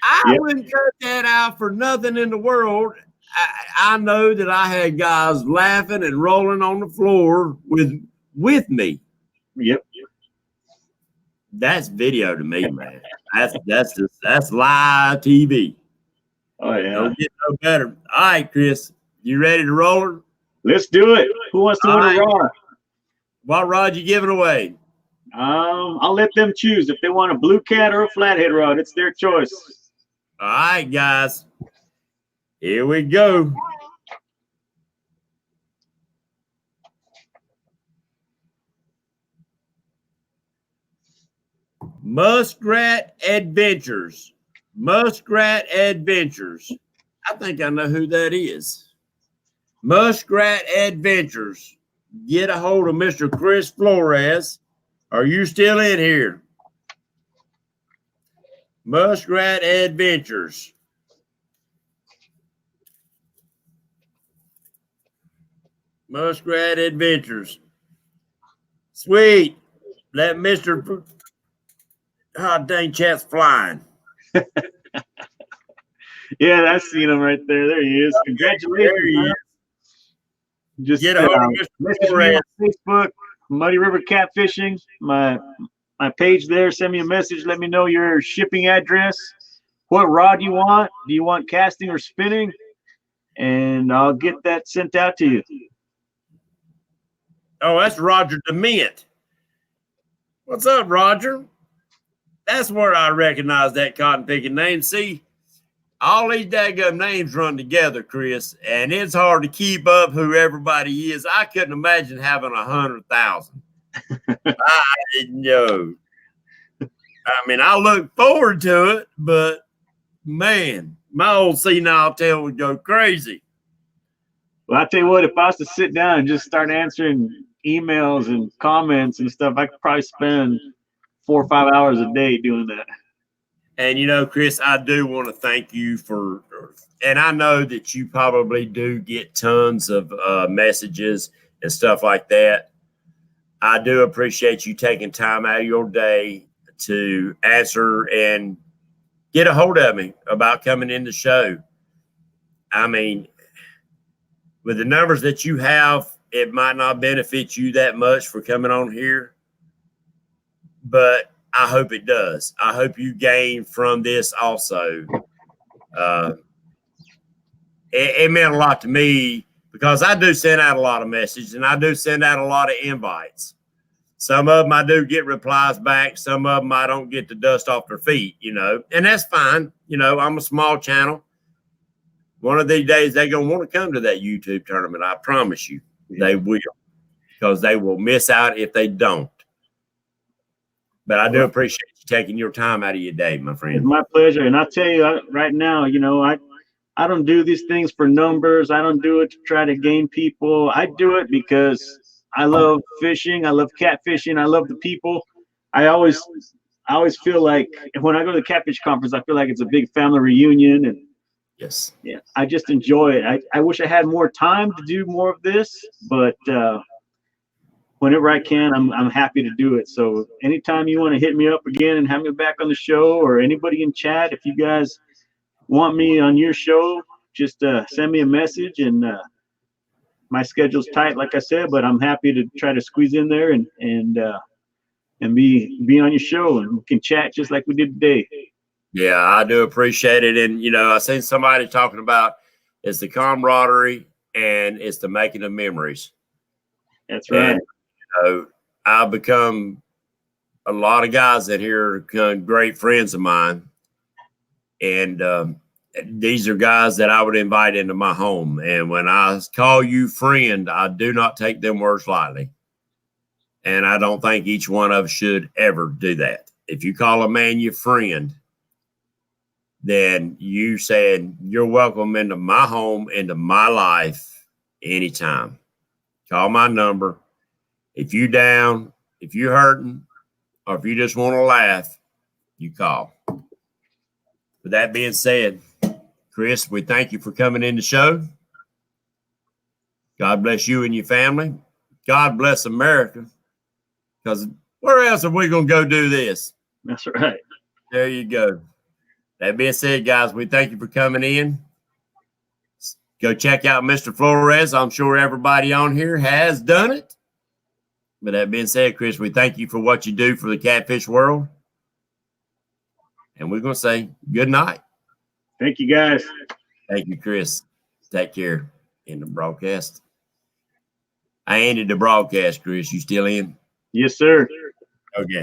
I wouldn't cut that out for nothing in the world. I know that I had guys laughing and rolling on the floor with me. Yep. That's video to me, man. That's live TV. Oh, yeah. Don't get no better. All right, Kris, you ready to roll her? Let's do it. Who wants to win a rod? What rod you giving away? I'll let them choose if they want a blue cat or a flathead rod. It's their choice. All right, guys. Here we go. Muskrat Adventures. Muskrat Adventures. I think I know who that is. Muskrat Adventures. Get a hold of Mr. Kris Flores. Are you still in here? Muskrat Adventures. Muskrat Adventures. Sweet. That Mr. Oh, dang, chat's flying. Yeah, I seen him right there. There he is. Congratulations. There he is. Just Get a hold of Mr. message me on Facebook, Muddy River Catfishing, my page there. Send me a message. Let me know your shipping address. What rod you want? Do you want casting or spinning? And I'll get that sent out to you. Oh, that's Roger DeMint. What's up, Roger? That's where I recognize that cotton picking name. See, all these daggum names run together, Kris, and it's hard to keep up who everybody is. I couldn't imagine having 100,000. I didn't know. I mean, I look forward to it, but man, my old senile tail would go crazy. Well, I'll tell you what, if I was to sit down and just start answering emails and comments and stuff, I could probably spend 4 or 5 hours a day doing that. And, you know, Kris, I do want to thank you and I know that you probably do get tons of messages and stuff like that. I do appreciate you taking time out of your day to answer and get a hold of me about coming in the show. I mean, with the numbers that you have, it might not benefit you that much for coming on here. But I hope it does. I hope you gain from this also. It meant a lot to me because I do send out a lot of messages and I do send out a lot of invites. Some of them I do get replies back. Some of them I don't get the dust off their feet, and that's fine. I'm a small channel. One of these days they're going to want to come to that YouTube tournament. I promise you they will, because they will miss out if they don't. But I do appreciate you taking your time out of your day, my friend. It's my pleasure. And I'll tell you right now, I don't do these things for numbers. I don't do it to try to gain people. I do it because I love fishing. I love catfishing. I love the people. I always feel like when I go to the Catfish Conference, I feel like it's a big family reunion. And yes, yeah, I just enjoy it. I wish I had more time to do more of this, but whenever I can, I'm happy to do it. So anytime you want to hit me up again and have me back on the show, or anybody in chat, if you guys want me on your show, just send me a message. And my schedule's tight, like I said, but I'm happy to try to squeeze in there and be on your show, and we can chat just like we did today. Yeah, I do appreciate it. And I seen somebody talking about it's the camaraderie and it's the making of memories. That's right. And, I've become a lot of guys in here become great friends of mine. And these are guys that I would invite into my home. And when I call you friend, I do not take them words lightly. And I don't think each one of us should ever do that. If you call a man your friend, then you said you're welcome into my home, into my life anytime. Call my number. If you down, if you're hurting, or if you just want to laugh, you call. With that being said, Kris, we thank you for coming in the show. God bless you and your family. God bless America. Because where else are we going to go do this? That's right. There you go. That being said, guys, we thank you for coming in. Go check out Mr. Flores. I'm sure everybody on here has done it. But that being said, Kris, we thank you for what you do for the catfish world. And we're going to say good night. Thank you, guys. Thank you, Kris. Take care in the broadcast. I ended the broadcast, Kris. You still in? Yes, sir. Okay.